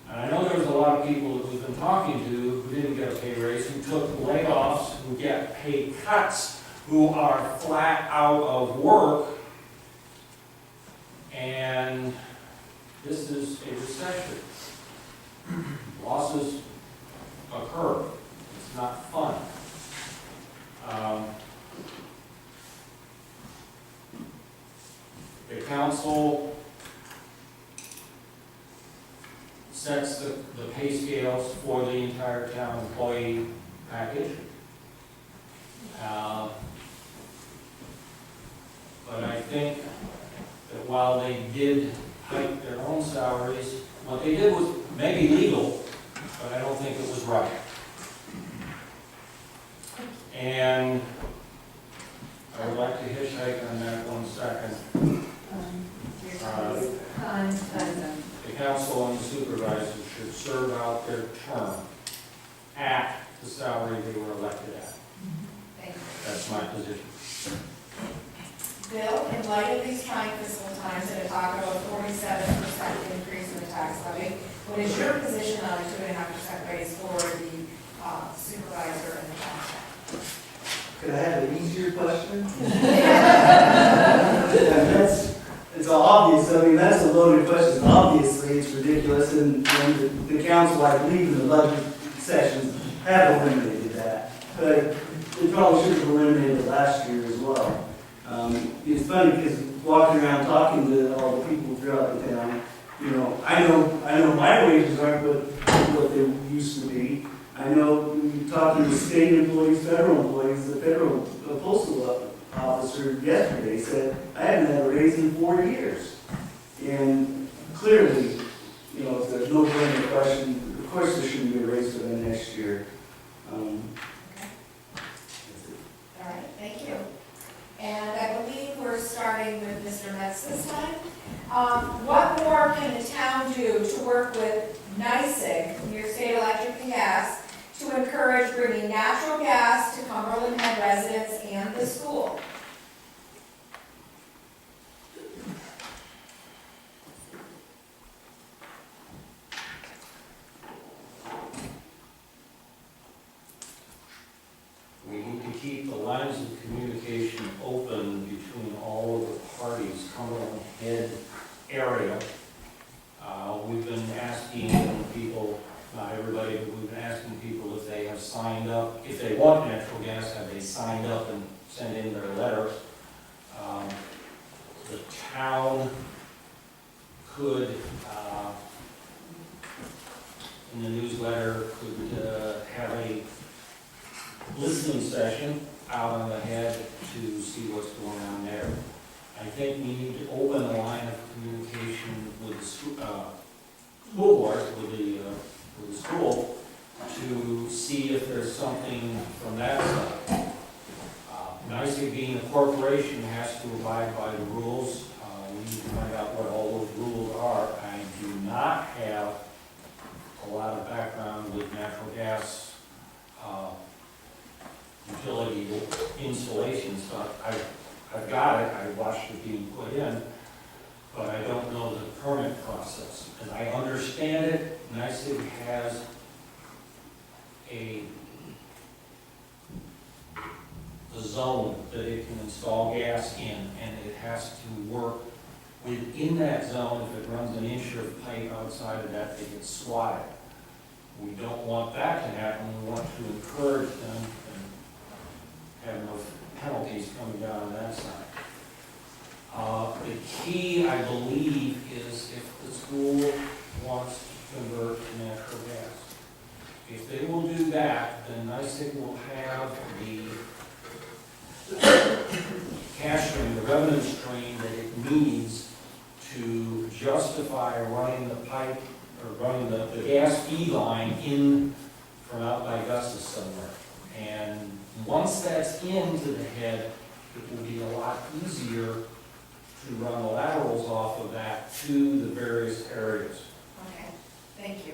And I know there's a lot of people that we've been talking to who didn't get a pay raise, who took layoffs, who get pay cuts, who are flat out of work. And this is a recession. Losses occur. It's not fun. The council sets the pay scales for the entire town employee package. But I think that while they did hike their own salaries, what they did was maybe legal, but I don't think it was right. And I would like to hitchhike on that 1 second. The council and the supervisors should serve out their term at the salary they were elected at. Thank you. That's my position. Bill, in light of these trying fiscal times and a talk about a 47% increase in the tax levy, what is your position on a 2.5% raise for the supervisor and the council? Could I have an easier question? It's obvious, I mean, that's a loaded question. Obviously, it's ridiculous, and the council, I believe, in the budget sessions have eliminated that. But they probably should have eliminated it last year as well. It's funny because walking around talking to all the people throughout the town, you know, I know my wages aren't what they used to be. I know talking to state employees, federal employees, the federal postal officer yesterday said, I haven't had a raise in 4 years. And clearly, you know, there's no brainer question. Of course there shouldn't be a raise for the next year. All right, thank you. And I believe we're starting with Mr. Metz this time. What more can the town do to work with NYSEG, your state electric and gas, to encourage bringing natural gas to Cumberland Head residents and the school? We need to keep the lines of communication open between all of the parties, Cumberland Head area. We've been asking people, not everybody, but we've been asking people if they have signed up, if they want natural gas, have they signed up and sent in their letters. The town could, in the newsletter, could have a listening session out on the head to see what's going on there. I think we need to open a line of communication with the school board, with the school, to see if there's something from that side. NYSEG being a corporation has to abide by the rules. We need to find out what all those rules are. I do not have a lot of background with natural gas utility installations, but I've got it, I watched it being put in, but I don't know the permit process. As I understand it, NYSEG has a zone that it can install gas in, and it has to work within that zone. If it runs an inch of pipe outside of that, they get swatted. We don't want that to happen. We want to encourage them and have no penalties coming down on that side. The key, I believe, is if the school wants to convert to natural gas. If they will do that, then NYSEG will have the Cashman, the revenue stream that it needs to justify running the pipe or running the gas feed line in from out by Gus's somewhere. And once that's into the head, it will be a lot easier to run the laterals off of that to the various areas. Okay, thank you.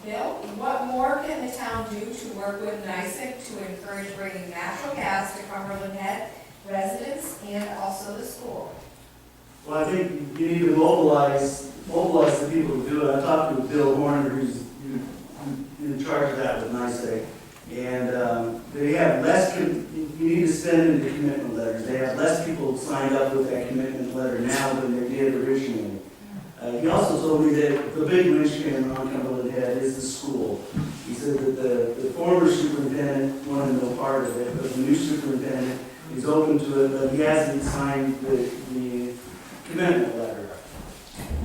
Bill, what more can the town do to work with NYSEG to encourage bringing natural gas to Cumberland Head residents and also the school? Well, I think you need to mobilize the people to do it. I talked to Bill Horner, who's in charge of that with NICEAG. And they have less, you need to send in the commitment letters. They have less people signed up with that commitment letter now than they did originally. He also told me that the big linchpin on Cumberland Head is the school. He said that the former superintendent wanted no part of it, but the new superintendent is open to it, but he hasn't signed the commitment letter.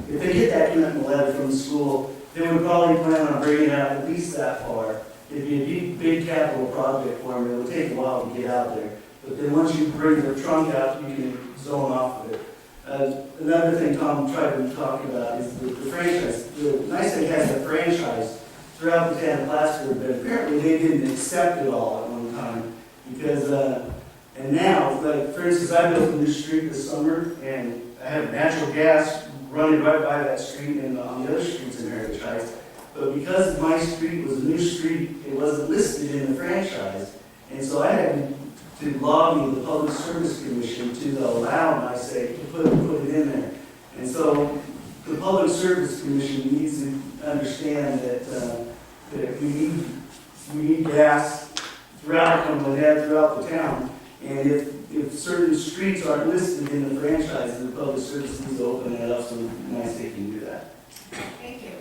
If they get that commitment letter from the school, they would probably plan on bringing it out at least that far. It'd be a big capital project for them. It would take a while to get out there. But then once you bring the trunk out, you can zone off of it. Another thing Tom tried to talk about is the franchise. The NICEAG has a franchise throughout the town of Plattsburgh, but apparently they didn't accept it all at one time. Because, and now, like, for instance, I built a new street this summer, and I have natural gas running right by that street and on the other streets in Heritage Heights. But because my street was a new street, it wasn't listed in the franchise. And so I had to lobby the Public Service Commission to allow NICEAG to put it in there. And so the Public Service Commission needs to understand that we need gas throughout Cumberland Head, throughout the town. And if certain streets aren't listed in the franchise, the Public Service needs to open it up so NICEAG can do that. Thank you.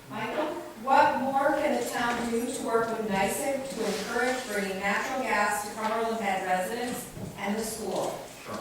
Michael, what more can the town do to work with NICEAG to encourage bringing natural gas to Cumberland Head residents and the school? Sure.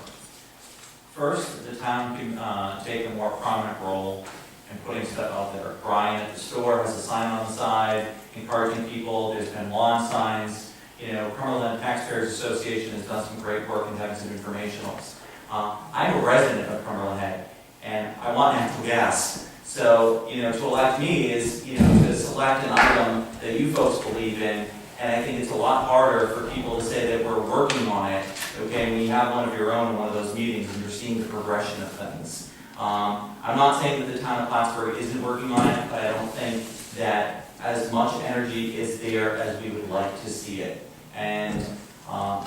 First, the town can take a more prominent role in putting stuff out there. Brian at the store has a sign on the side encouraging people. There's been lawn signs. You know, Cumberland Taxpayers Association has done some great work in having some informationals. I'm a resident of Cumberland Head, and I want natural gas. So, you know, to elect me is, you know, to select an item that you folks believe in, and I think it's a lot harder for people to say that we're working on it, okay, when you have one of your own in one of those meetings and you're seeing the progression of things. I'm not saying that the town of Plattsburgh isn't working on it, but I don't think that as much energy is there as we would like to see it. And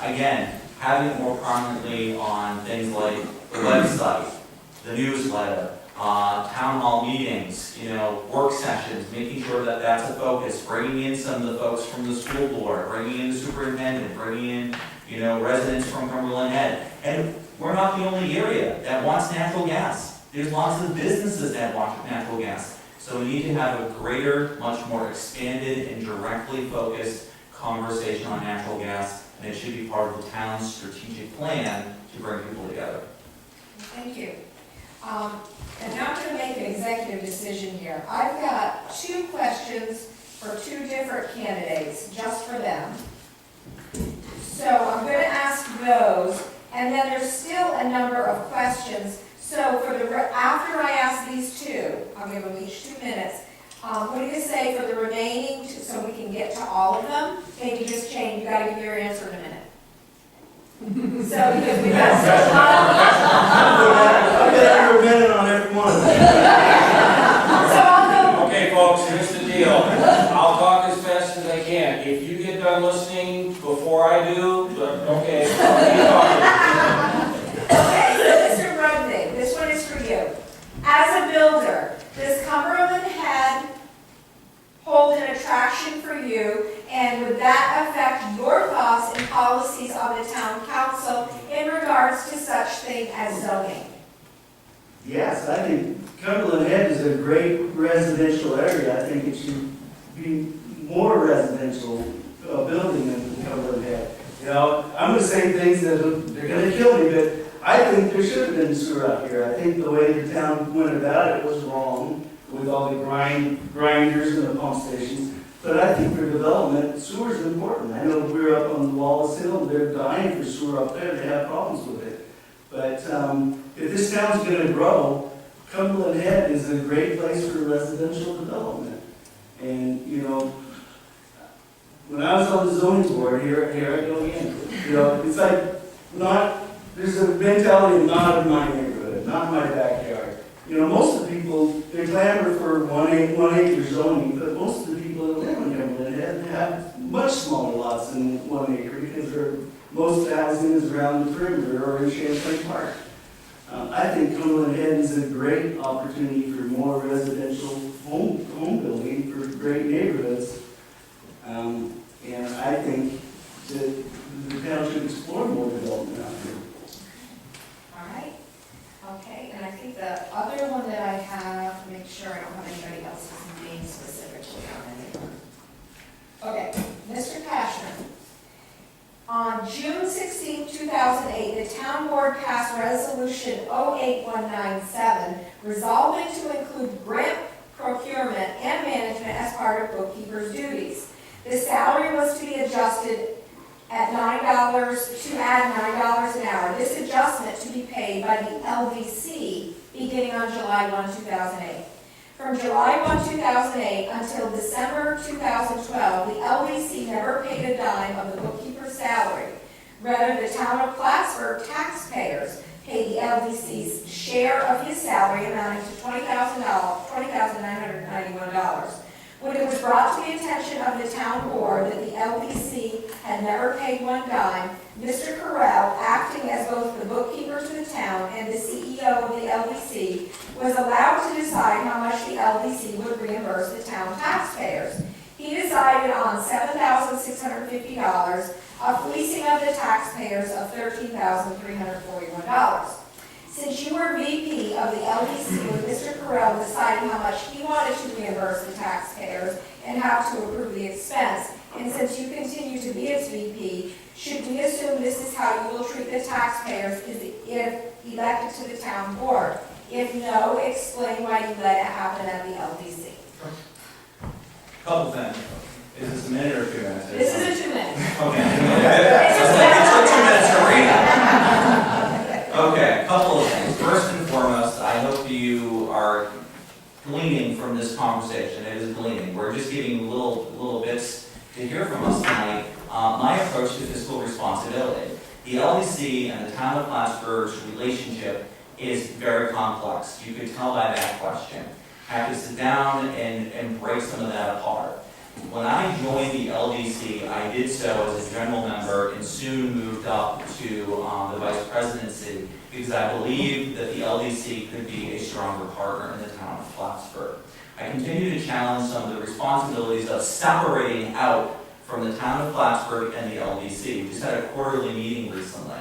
again, having it more prominently on things like the website, the newsletter, town hall meetings, you know, work sessions, making sure that that's a focus, bringing in some of the folks from the school board, bringing in the superintendent, bringing in, you know, residents from Cumberland Head. And we're not the only area that wants natural gas. There's lots of businesses that want natural gas. So we need to have a greater, much more expanded and directly focused conversation on natural gas, and it should be part of the town's strategic plan to bring people together. Thank you. And now I'm going to make an executive decision here. I've got 2 questions for 2 different candidates, just for them. So I'm going to ask those, and then there's still a number of questions. So for after I ask these 2, I'll give them each 2 minutes. What do you say for the remaining 2, so we can get to all of them? Maybe just change, you got to give your answer in a minute. So, because we got so I've got a minute on every one of them. So I'll go. Okay, folks, here's the deal. I'll talk as fast as I can. If you get done listening before I do, okay, I'll keep talking. Okay, so Mr. Brudvig, this one is for you. As a builder, does Cumberland Head hold an attraction for you, and would that affect your thoughts and policies on the town council in regards to such thing as zoning? Yes, I think Cumberland Head is a great residential area. I think it should be more residential building than Cumberland Head. You know, I'm going to say things that they're going to kill me, but I think there should have been sewer out here. I think the way the town went about it was wrong with all the grinders and the pump stations. But I think for development, sewer is important. I know we're up on Wallace Hill, they're dying for sewer up there. They have problems with it. But if this town's going to grow, Cumberland Head is a great place for residential development. And, you know, when I was on the zoning board, here I go again. You know, it's like there's a mentality of not in my neighborhood, not in my backyard. You know, most of the people, they clamor for one acre zoning, but most of the people that live in Cumberland Head have much smaller lots than 1 acre because most housing is around the perimeter or in Champlain Park. I think Cumberland Head is a great opportunity for more residential home building for great neighborhoods. And I think that the town should explore more development out here. All right, okay, and I think the other one that I have, make sure I don't have anybody else's name specifically on it. Okay, Mr. Cashman. On June 16, 2008, the town board passed resolution 08197, resolving to include grant procurement and management as part of bookkeeper's duties. The salary was to be adjusted at $9, to add $9 an hour. This adjustment to be paid by the LDC beginning on July 1, 2008. From July 1, 2008 until December 2012, the LDC never paid a dime of the bookkeeper's salary. Rather, the town of Plattsburgh taxpayers paid the LDC's share of his salary amounting to $20,991. When it was brought to the attention of the town board that the LDC had never paid one dime, Mr. Correll, acting as both the bookkeeper to the town and the CEO of the LDC, was allowed to decide how much the LDC would reimburse the town taxpayers. He decided on $7,650, a fleecing of the taxpayers of $13,341. Since you were VP of the LDC with Mr. Correll deciding how much he wanted to reimburse the taxpayers and how to approve the expense, and since you continue to be its VP, should we assume this is how you will treat the taxpayers if elected to the town board? If no, explain why you let it happen at the LDC. Couple things. Is this a minute or 2 minutes? This is a 2 minute. Okay. It's It took 2 minutes to read it. Okay, a couple of things. First and foremost, I hope you are gleaning from this conversation. It is gleaning. We're just giving little bits to hear from us tonight. My approach to fiscal responsibility. The LDC and the town of Plattsburgh's relationship is very complex. You could tell by that question. I have to sit down and break some of that apart. When I joined the LDC, I did so as a general member and soon moved up to the vice presidency because I believed that the LDC could be a stronger partner in the town of Plattsburgh. I continue to challenge some of the responsibilities of separating out from the town of Plattsburgh and the LDC. We just had a quarterly meeting recently.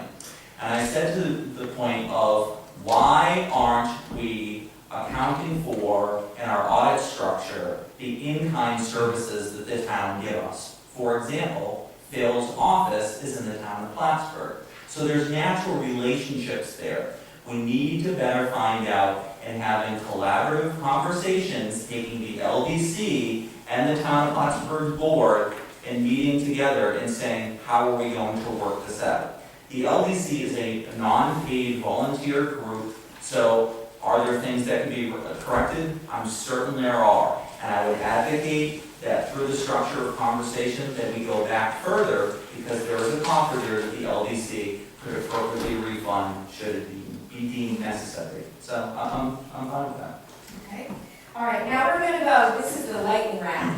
And I said to the point of, why aren't we accounting for in our audit structure the in-kind services that the town gives us? For example, Phil's office is in the town of Plattsburgh. So there's natural relationships there. We need to better find out and having collaborative conversations, taking the LDC and the town of Plattsburgh board and meeting together and saying, how are we going to work this out? The LDC is a non-paid volunteer group, so are there things that can be corrected? I'm certain there are. And I would advocate that through the structure of conversation that we go back further because there is a coffer there that the LDC could appropriately refund should it be deemed necessary. So I'm fine with that. Okay. All right, now we're going to go, this is the lightning round.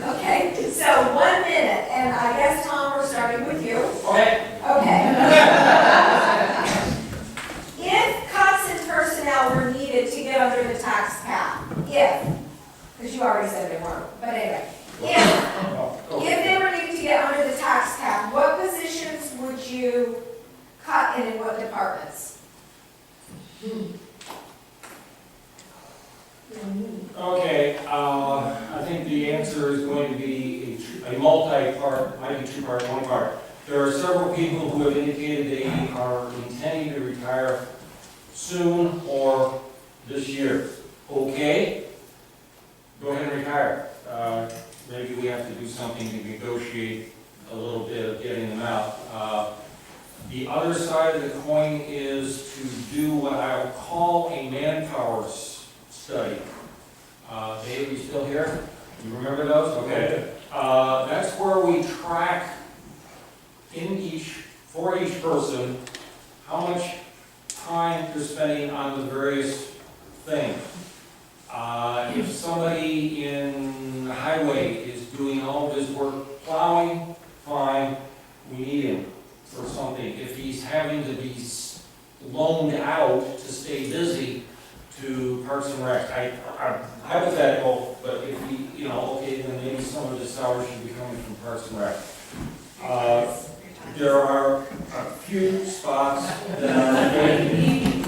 Okay, so 1 minute, and I guess, Tom, we're starting with you. Okay. Okay. If cuts in personnel were needed to get under the tax cap, because you already said they weren't, but anyway, if they were needed to get under the tax cap, what positions would you cut and in what departments? Okay, I think the answer is going to be a multi-part, might be 2-part, 1-part. There are several people who have indicated they are intending to retire soon or this year. Okay, go ahead and retire. Maybe we have to do something to negotiate a little bit of getting them out. The other side of the coin is to do what I would call a manpower study. Dave, you still here? You remember those? Okay. That's where we track for each person, how much time you're spending on the various things. If somebody in the highway is doing all of his work plowing, fine, we need him. for something, if he's having to be loaned out to stay busy to Parks and Rec. I'm hypothetical, but if he, you know, okay, then maybe some of the salary should be coming from Parks and Rec. There are a few spots that are vacant.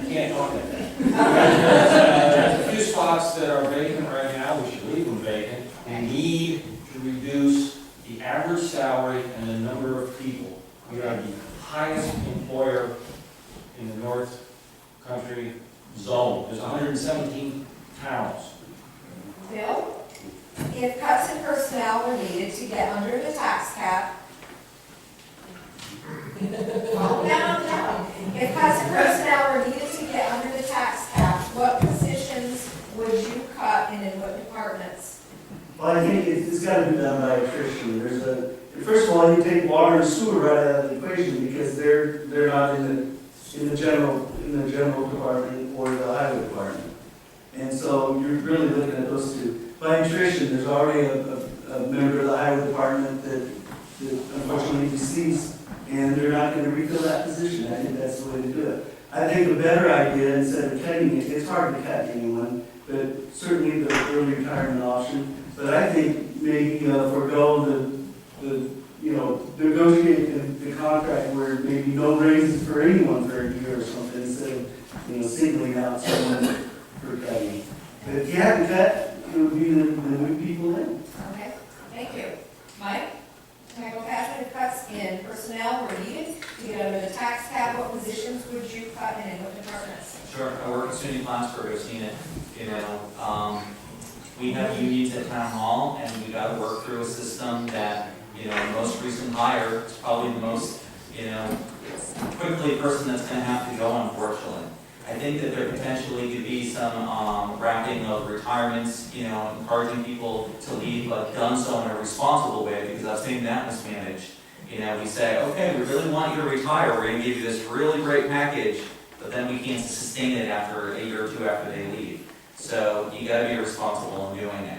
I can't talk like that. There's a few spots that are vacant right now, we should leave them vacant. We need to reduce the average salary and the number of people. We are the highest employer in the North Country zone. There's 117 towns. Bill, if cuts in personnel were needed to get under the tax cap, calm down. If cuts in personnel were needed to get under the tax cap, what positions would you cut and in what departments? Well, I think it's gotta be done by attrition. First of all, you take water and sewer right out of the equation because they're not in the general department or the highway department. And so you're really looking at those two. By attrition, there's already a member of the highway department that unfortunately deceased, and they're not gonna refill that position. I think that's the way to do it. I think a better idea, instead of cutting it, it's hard to cut anyone, but certainly the early retirement option. But I think maybe forego negotiate the contract where maybe no raises for anyone for a year or something, instead of, singling out someone for cutting. But if you had to cut, it would be the new people in. Okay, thank you. Mike? Michael Cashman, if cuts in personnel were needed to get under the tax cap, what positions would you cut and in what departments? Sure, I work at SUNY Plattsburgh, I've seen it, we have unions at town hall, and we gotta work through a system that, the most recent hire is probably the most, quickly person that's gonna have to go, unfortunately. I think that there potentially could be some, wrapping of retirements, encouraging people to leave, but done so in a responsible way, because I've seen that mismanaged. We say, okay, we really want you to retire, we're gonna give you this really great package, but then we can't sustain it after a year or two after they leave. So you gotta be responsible in doing it.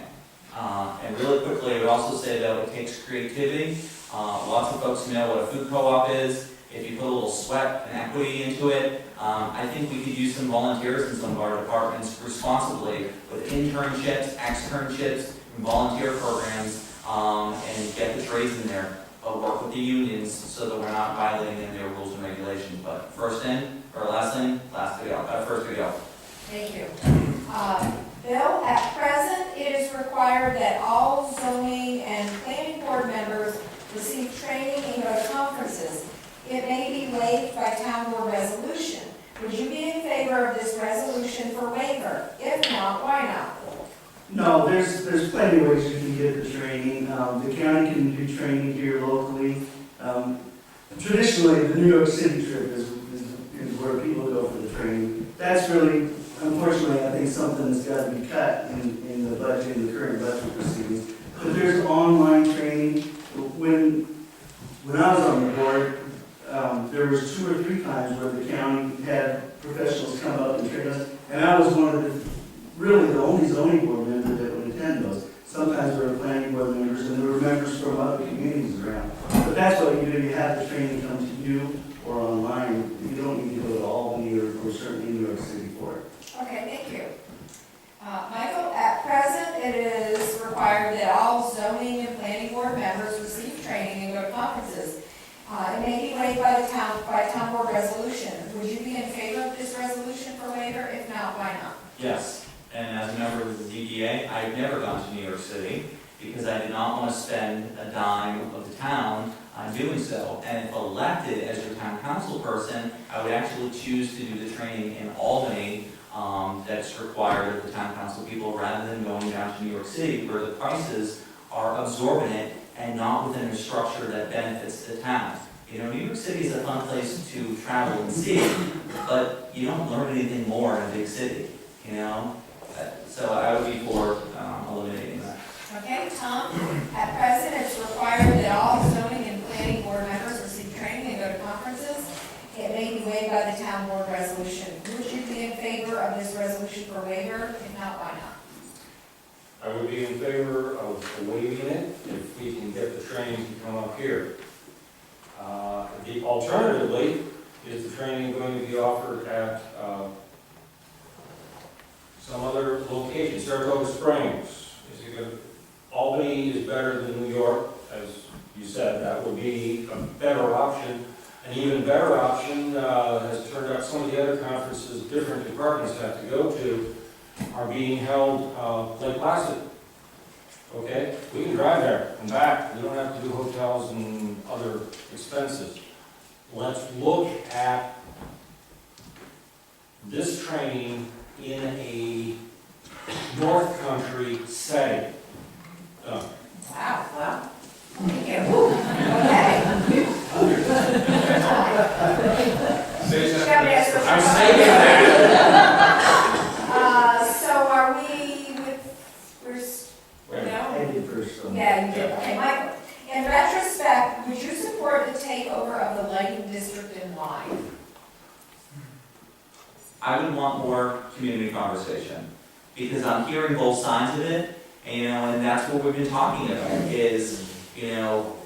And really quickly, I would also say that it takes creativity. Lots of folks know what a food co-op is. If you put a little sweat and equity into it, I think we could use some volunteers in some of our departments responsibly with internships, externships, and volunteer programs, and get the trades in there. But work with the unions so that we're not violating any of their rules and regulations. But first in, or last in, first to go. Thank you. Bill, at present, it is required that all zoning and planning board members receive training and go to conferences. It may be waived by town board resolution. Would you be in favor of this resolution for waiver? If not, why not? No, there's plenty of ways you can get the training. The county can do training here locally. Traditionally, the New York City trip is where people go for the training. That's really, unfortunately, I think something that's got to be cut in the budget, in the current budget proceedings. But there's online training. When I was on the board, there was 2 or 3 times where the county had professionals come up and train us, and I was one of the only zoning board member that would attend those. Sometimes there were planning board members, and there were members from other communities around. But that's what you do, you have the training come to you or online. You don't need to go to Albany or certainly New York City for it. Okay, thank you. Michael, at present, it is required that all zoning and planning board members receive training and go to conferences. It may be waived by town board resolution. Would you be in favor of this resolution for waiver? If not, why not? Yes, and as a member of the ZBA, I've never gone to New York City because I did not want to spend a dime of the town on doing so. And if elected as your town council person, I would actually choose to do the training in Albany that's required of the town council people rather than going down to New York City where the prices are exorbitant and not within a structure that benefits the town. New York City is a fun place to travel and see, but you don't learn anything more in a big city, So I would be for eliminating that. Okay, Tom, at present, it's required that all zoning and planning board members receive training and go to conferences. It may be waived by the town board resolution. Would you be in favor of this resolution for waiver? If not, why not? I would be in favor of waiving it if we can get the training to come up here. Alternatively, is the training going to be offered at some other location, Saratoga Springs? Is it going to, Albany is better than New York, as you said, that would be a better option. An even better option has turned out some of the other conferences different departments have to go to are being held Lake Placid. Okay, we can drive there and back. We don't have to do hotels and other expenses. Let's look at this training in a North Country setting. Wow, well, thank you. Okay. I'm saying that. So are we with, no? I did first. Yeah, you did, okay, Michael. In retrospect, would you support the takeover of the lighting district and why? I would want more community conversation, because I'm hearing both sides of it, and that's what we've been talking about, is,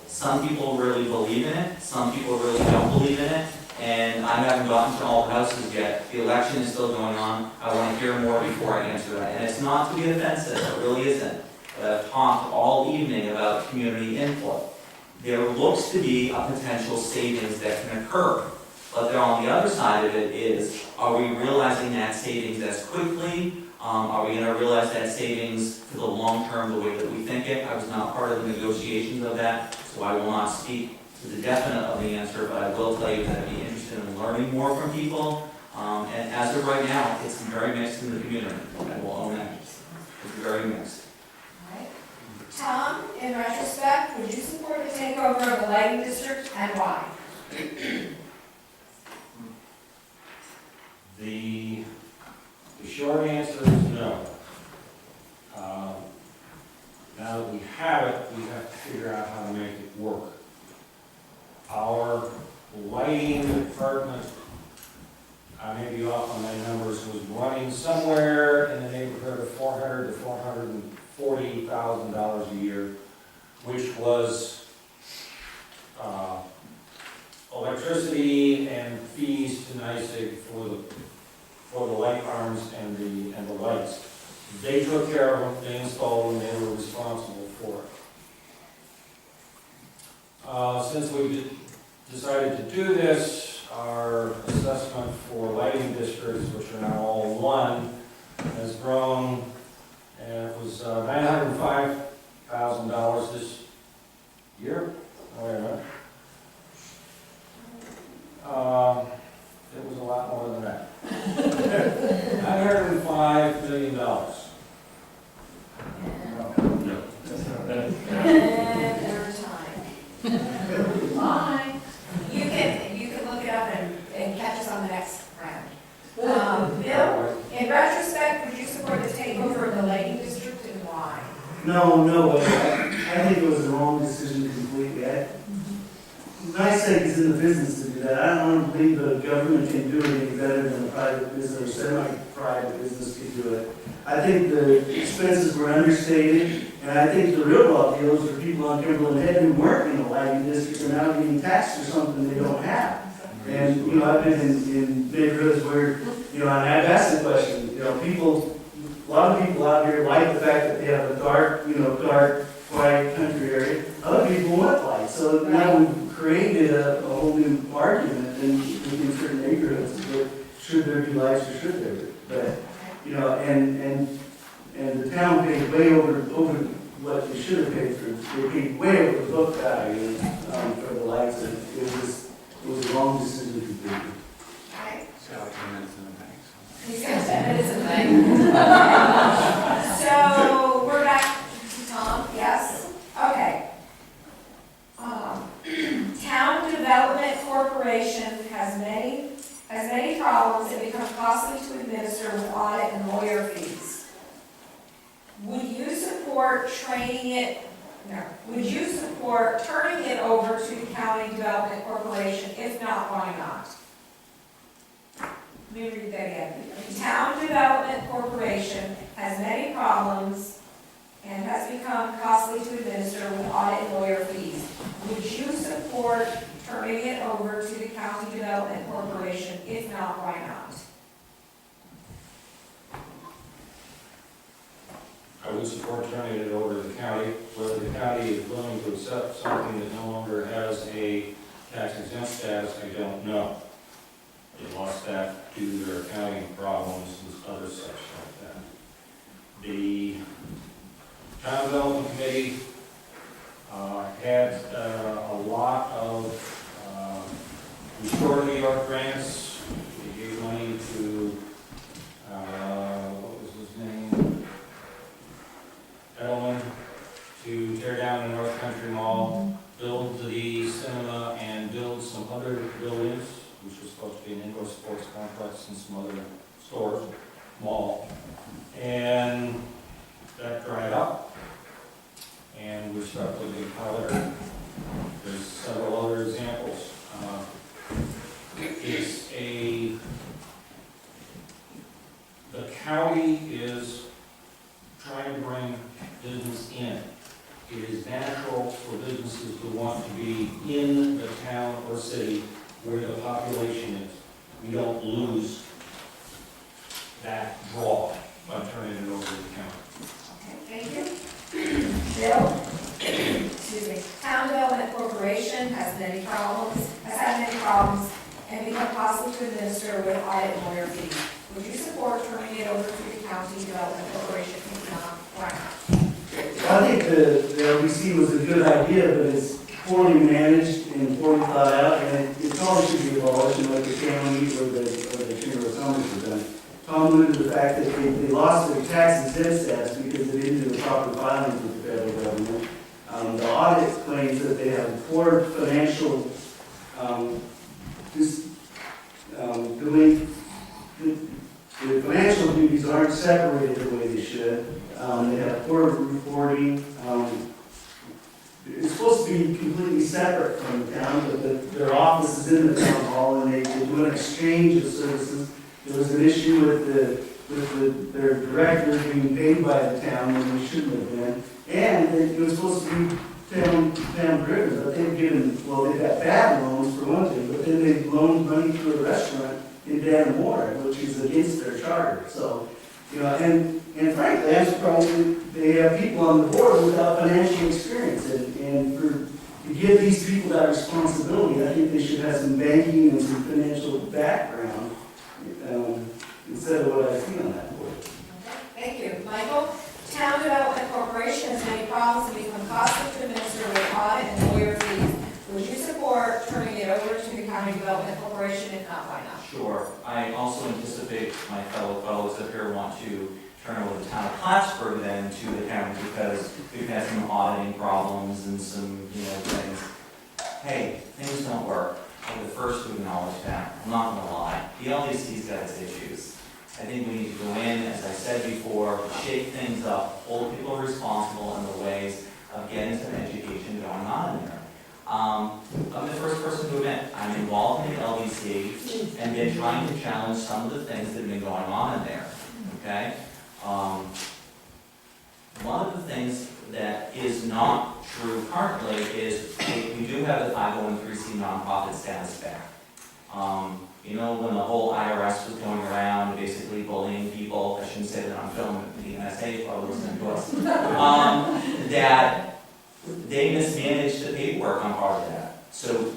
some people really believe in it, some people really don't believe in it, and I haven't gotten to all the houses yet. The election is still going on. I want to hear more before I answer that, and it's not to be offensive, it really isn't. But I've talked all evening about community input. There looks to be a potential savings that can occur. But then on the other side of it is, are we realizing that savings as quickly? Are we going to realize that savings for the long term the way that we think it? I was not part of the negotiations of that, so I will not speak to the definite of the answer, but I will tell you that I'd be interested in learning more from people. And as of right now, it's very mixed in the community. I will own that. It's very mixed. All right. Tom, in retrospect, would you support the takeover of the lighting district and why? The short answer is no. Now that we have it, we have to figure out how to make it work. Our lighting department, I may be off on my numbers, was running somewhere in the neighborhood of $400,000 to $440,000 a year, which was electricity and fees to NYSEG for the light arms and the lights. They took care of them, they installed them, they were responsible for it. Since we decided to do this, our assessment for lighting districts, which are now all one, has grown, and it was $905,000 this year. Oh, wait a minute. It was a lot more than that. $905 million. And every time. Fine. You can look it up and catch us on the next round. Bill, in retrospect, would you support the takeover of the lighting district and why? No, I think it was the wrong decision completely. NYSEG is in the business to do that. I don't believe the government can do anything better than a private business or semi-private business can do it. I think the expenses were understated, and I think the real raw deal is for people on Cumberland Head who weren't in the lighting district and now getting taxed for something they don't have. And, I've been in neighborhoods where, and I've asked the question, a lot of people out here like the fact that they have a dark, quiet country area. Other people want lights. So now we've created a whole new argument in certain neighborhoods. But should there be lights or should there be? But, and the town paid way over what they should have paid for. They paid way over the book value for the lights. And it was a wrong decision completely. Okay. He's got like 10 minutes in the bank. He's got 10 minutes in the bank. So we're back to Tom, yes? Okay. Town Development Corporation has many problems and become costly to administer with audit and lawyer fees. Would you support would you support turning it over to the County Development Corporation? If not, why not? Let me read that again. The Town Development Corporation has many problems and has become costly to administer with audit and lawyer fees. Would you support turning it over to the County Development Corporation? If not, why not? I would support turning it over to the county, whether the county is willing to accept something that no longer has a tax exempt status, I don't know. They lost that due to their accounting problems and other such like that. The Town Development Committee had a lot of Restore New York grants. They gave money to, what was his name? Edelman, to tear down the North Country Mall, build the cinema, and build some other buildings, which was supposed to be an indoor sports complex and some other stores, mall. And that dried up, and we're stuck with the pilot. There's several other examples. The county is trying to bring business in. It is natural for businesses to want to be in the town or city where the population is. We don't lose that draw by turning it over to the county. Okay, thank you. Bill? Excuse me. Town Development Corporation has many problems, and become costly to administer with audit and lawyer fees. Would you support turning it over to the County Development Corporation? If not, why not? I think the LBC was a good idea, but it's poorly managed and poorly thought out, and it probably should be abolished, like the county or the Chamber of Commerce have done. Tom alluded to the fact that they lost their tax exempt status because they didn't do the proper filings with the federal government. The audit claims that they have poor financial the financial duties aren't separated the way they should. They have poor reporting. It's supposed to be completely separate from the town, but their office is in the town hall, and they do an exchange of services. There was an issue with their director being paid by the town when they shouldn't have been, and it was supposed to be town driven, but they've they've got bad loans for one thing, but then they loaned money to a restaurant in Dannemora, which is against their charter. So, and frankly, I'm surprised they have people on the board without financial experience, and to give these people that responsibility, I think they should have some banking and some financial background, instead of what I see on that board. Thank you. Michael? Town Development Corporation has many problems and become costly to administer with audit and lawyer fees. Would you support turning it over to the County Development Corporation? If not, why not? Sure. I also anticipate my fellow fellows up here want to turn over the town of Plattsburgh then to the county, because we've had some auditing problems and some, things. Hey, things don't work. I'm the first to acknowledge that. I'm not going to lie. The LDC's got its issues. I think we need to go in, as I said before, shake things up, hold people responsible in the ways of getting some education going on in there. I'm the first person to admit I'm involved in the LDC and been trying to challenge some of the things that have been going on in there. Okay? One of the things that is not true currently is we do have the 501(c)(3) nonprofit status back. When the whole IRS was going around basically bullying people, I shouldn't say that on film, the NSA probably listening to us, that they mismanaged the paperwork on part of that. So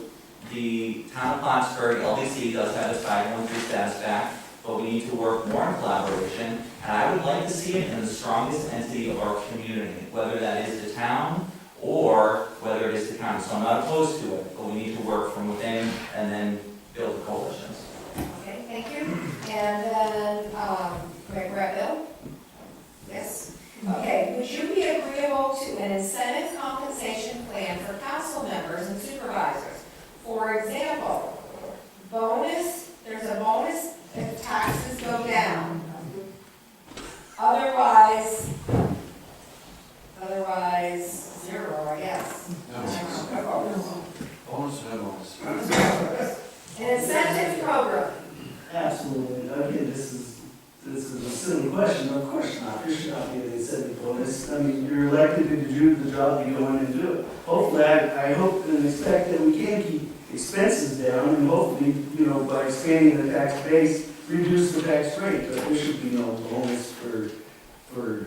the town of Plattsburgh, LDC, does have its 501(c) status back, but we need to work more in collaboration, and I would like to see it in the strongest entity of our community, whether that is the town or whether it is the county. So I'm not opposed to it, but we need to work from within and then build coalitions. Okay, thank you. And then, we're at Bill? Yes? Okay, would you be agreeable to an incentive compensation plan for council members and supervisors? For example, there's a bonus if taxes go down. Otherwise, zero, I guess. Bonus and bonus. An incentive program. Absolutely. Again, this is a silly question. Of course not. There should not be an incentive bonus. I mean, you're elected to do the job, you go in and do it. Hopefully, I hope and expect that we can keep expenses down and hopefully, you know, by expanding the tax base, reduce the tax rate. But there should be no bonus for the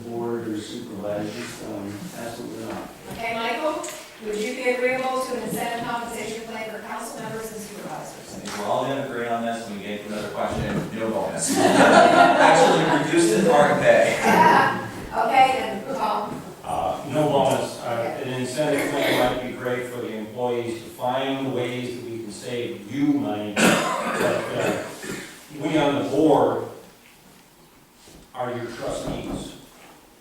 board or supervisors, absolutely not. Okay, Michael, would you be agreeable to an incentive compensation plan for council members and supervisors? I think we're all gonna agree on this, and we get to another question, no bonus. Actually, reduce the target pay. Okay, then, Tom. No bonus. An incentive plan might be great for the employees to find ways that we can save you money. But we on the board are your trustees.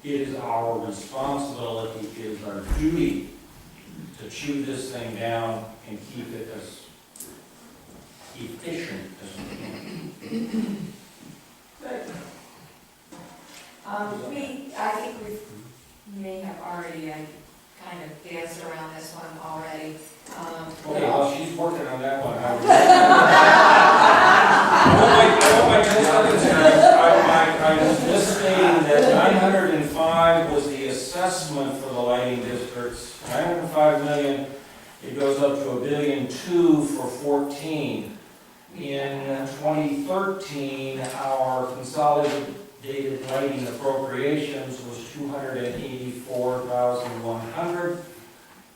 It is our responsibility, it is our duty to chew this thing down and keep it as efficient as we can. I think we may have already kind of danced around this one already. Okay, well, she's working on that one. I was misstating that 905 was the assessment for the lighting districts. 905 million, it goes up to $1.2 billion for 14. In 2013, our consolidated lighting appropriations was 284,100.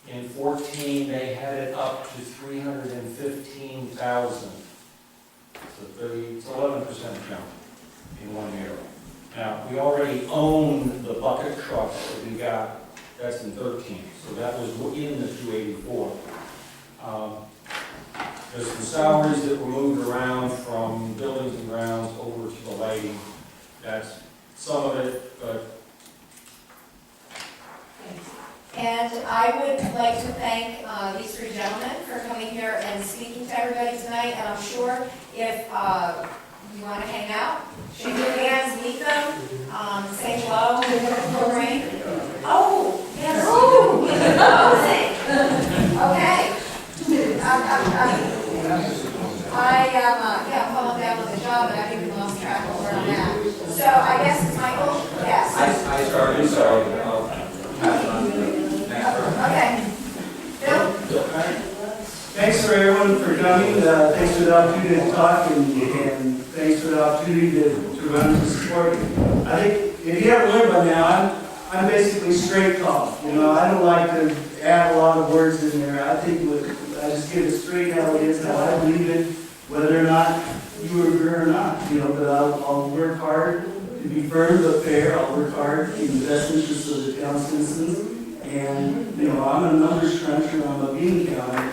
In 14, they had it up to 315,000. It's 11% jump in 1 year. Now, we already own the bucket truck that we got, that's in 13, so that was in the 284. There's some salaries that were moved around from buildings and grounds over to the lighting. That's some of it, but. And I would like to thank these three gentlemen for coming here and speaking to everybody tonight. And I'm sure if you want to hang out, shake their hands, meet them, say hello, program. Oh, yes. Okay. I'm falling down with the job, and I've even lost track of where I'm at. So I guess it's Michael? Yes. I started, sorry. Okay. Bill? Thanks for everyone for coming, thanks for the opportunity to talk, and thanks for the opportunity to run to support you. I think, if you haven't learned by now, I'm basically straight talk. You know, I don't like to add a lot of words in there. I think I just give it straight how it is, how I believe it, whether or not you agree or not. You know, but I'll work hard to be firm but fair. I'll work hard in the best interest of the town citizens. And, you know, I'm a numbers cruncher, I'm a bean counter,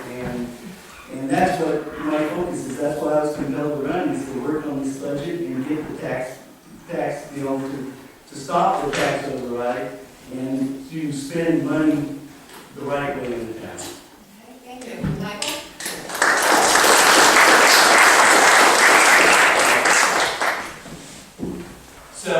and that's what my focus is. That's why I was compelled to run, is to work on this budget and get the tax, you know, to stop the tax override and to spend money the right way in the town. Okay, thank you. Michael? So,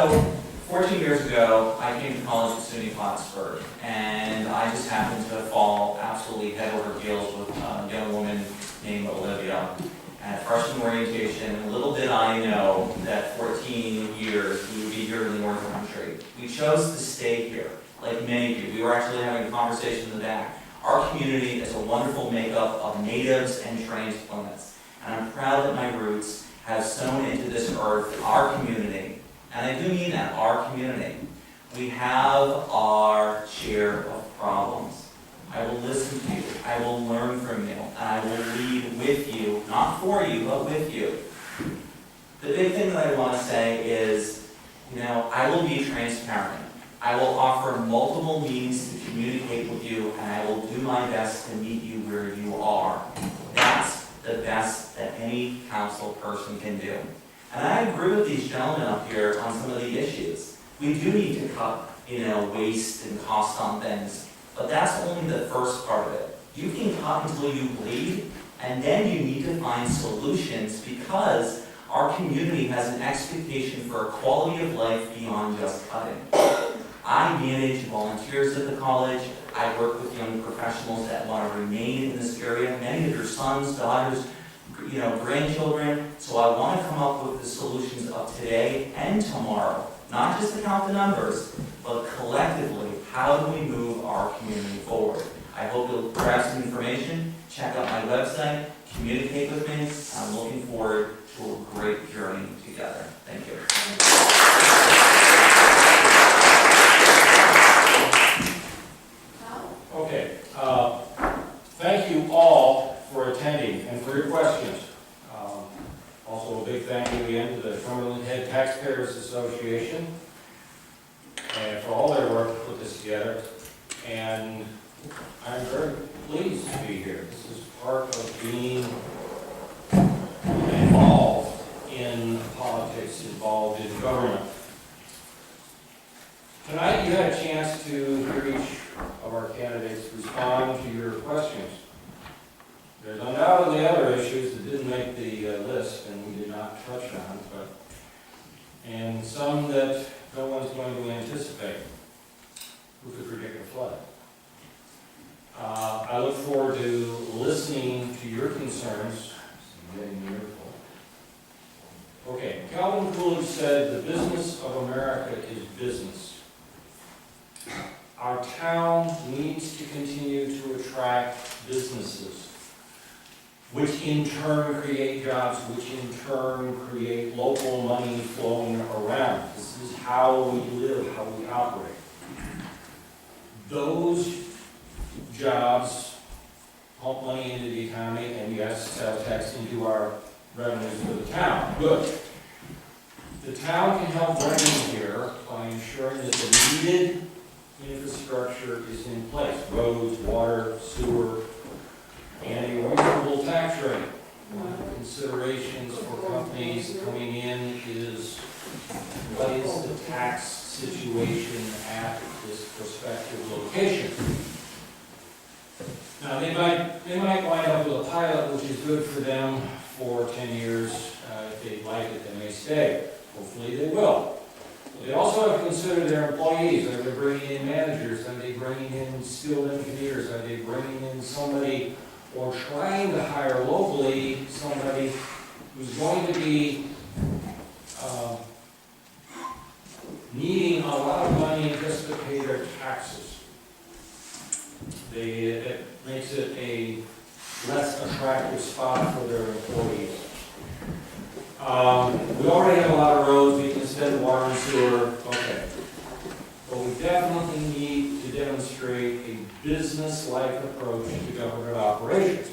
14 years ago, I came to college at SUNY Plattsburgh, and I just happened to fall absolutely head over heels with a young woman named Olivia at freshman orientation. Little did I know that 14 years we would be here in the North Country. We chose to stay here, like many of you. We were actually having a conversation in the back. Our community is a wonderful makeup of natives and transplants, and I'm proud that my roots have sown into this earth, our community. And I do mean that, our community. We have our share of problems. I will listen to you, I will learn from you, and I will lead with you, not for you, but with you. The big thing that I want to say is, you know, I will be transparent. I will offer multiple means to communicate with you, and I will do my best to meet you where you are. That's the best that any council person can do. And I agree with these gentlemen up here on some of the issues. We do need to cut, you know, waste and cost on things, but that's only the first part of it. You can cut until you bleed, and then you need to find solutions because our community has an expectation for a quality of life beyond just cutting. I manage volunteers at the college. I work with young professionals that want to remain in this area. Many of your sons, daughters, you know, grandchildren. So I want to come up with the solutions of today and tomorrow. Not just to count the numbers, but collectively, how do we move our community forward? I hope you'll grab some information, check out my website, communicate with me. I'm looking forward to a great journey together. Thank you. Okay, thank you all for attending and for your questions. Also, a big thank you again to the Cumberland Head Taxpayers Association and for all their work to put this together. And I'm very pleased to be here. This is part of being involved in politics, involved in government. Tonight you had a chance to hear each of our candidates respond to your questions. There's undoubtedly other issues that didn't make the list and we did not touch on, and some that no one's going to anticipate. Who could predict a flood? I look forward to listening to your concerns. Okay, Calvin Coolidge said, "The business of America is business." Our town needs to continue to attract businesses, which in turn create jobs, which in turn create local money flowing around. This is how we live, how we operate. Those jobs pump money into the economy, and yes, sales tax into our revenues for the town. Good. The town can help bring here by ensuring that the needed infrastructure is in place: roads, water, sewer, and a reasonable tax rate. One of the considerations for companies coming in is, what is the tax situation at this prospective location? Now, they might wind up with a pilot, which is good for them for 10 years. If they like it, they may stay. Hopefully they will. But they also have to consider their employees. Are they bringing in managers? Are they bringing in skilled engineers? Are they bringing in somebody, or trying to hire locally somebody who's going to be needing a lot of money just to pay their taxes? It makes it a less attractive spot for their employees. We already have a lot of roads, we can spend water and sewer, okay. But we definitely need to demonstrate a business-like approach to government operations.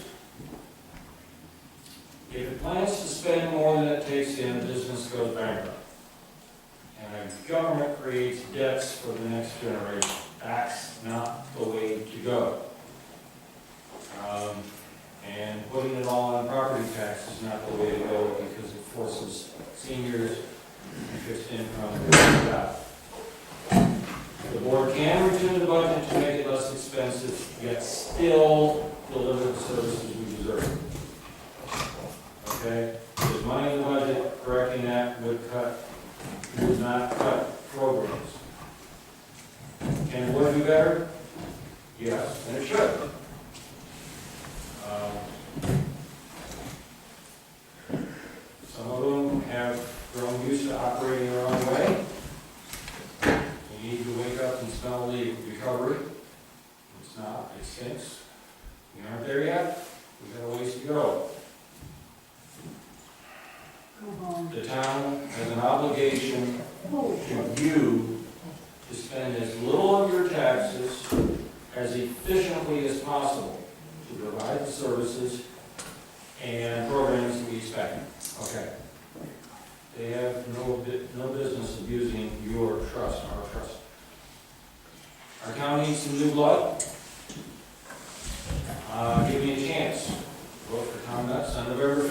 If it plans to spend more than it takes in, the business goes bankrupt. And a government creates debts for the next generation. That's not the way to go. And putting it all on property tax is not the way to go, because it forces seniors and fixed income to die. The board can retune the budget to make it less expensive, yet still deliver the services we deserve. Okay? There's money in the budget, correcting that would not cut programs. Can the board do better? Yes, and it should. Some of them have grown used to operating their own way. You need to wake up and smell the recovery. It's not, it stinks. We aren't there yet. We've got a ways to go. The town has an obligation to you to spend as little of your taxes as efficiently as possible to provide the services and programs that we expect. Okay. They have no business abusing your trust, our trust. Our town needs some new blood. Give me a chance. Vote for Tom Metz on November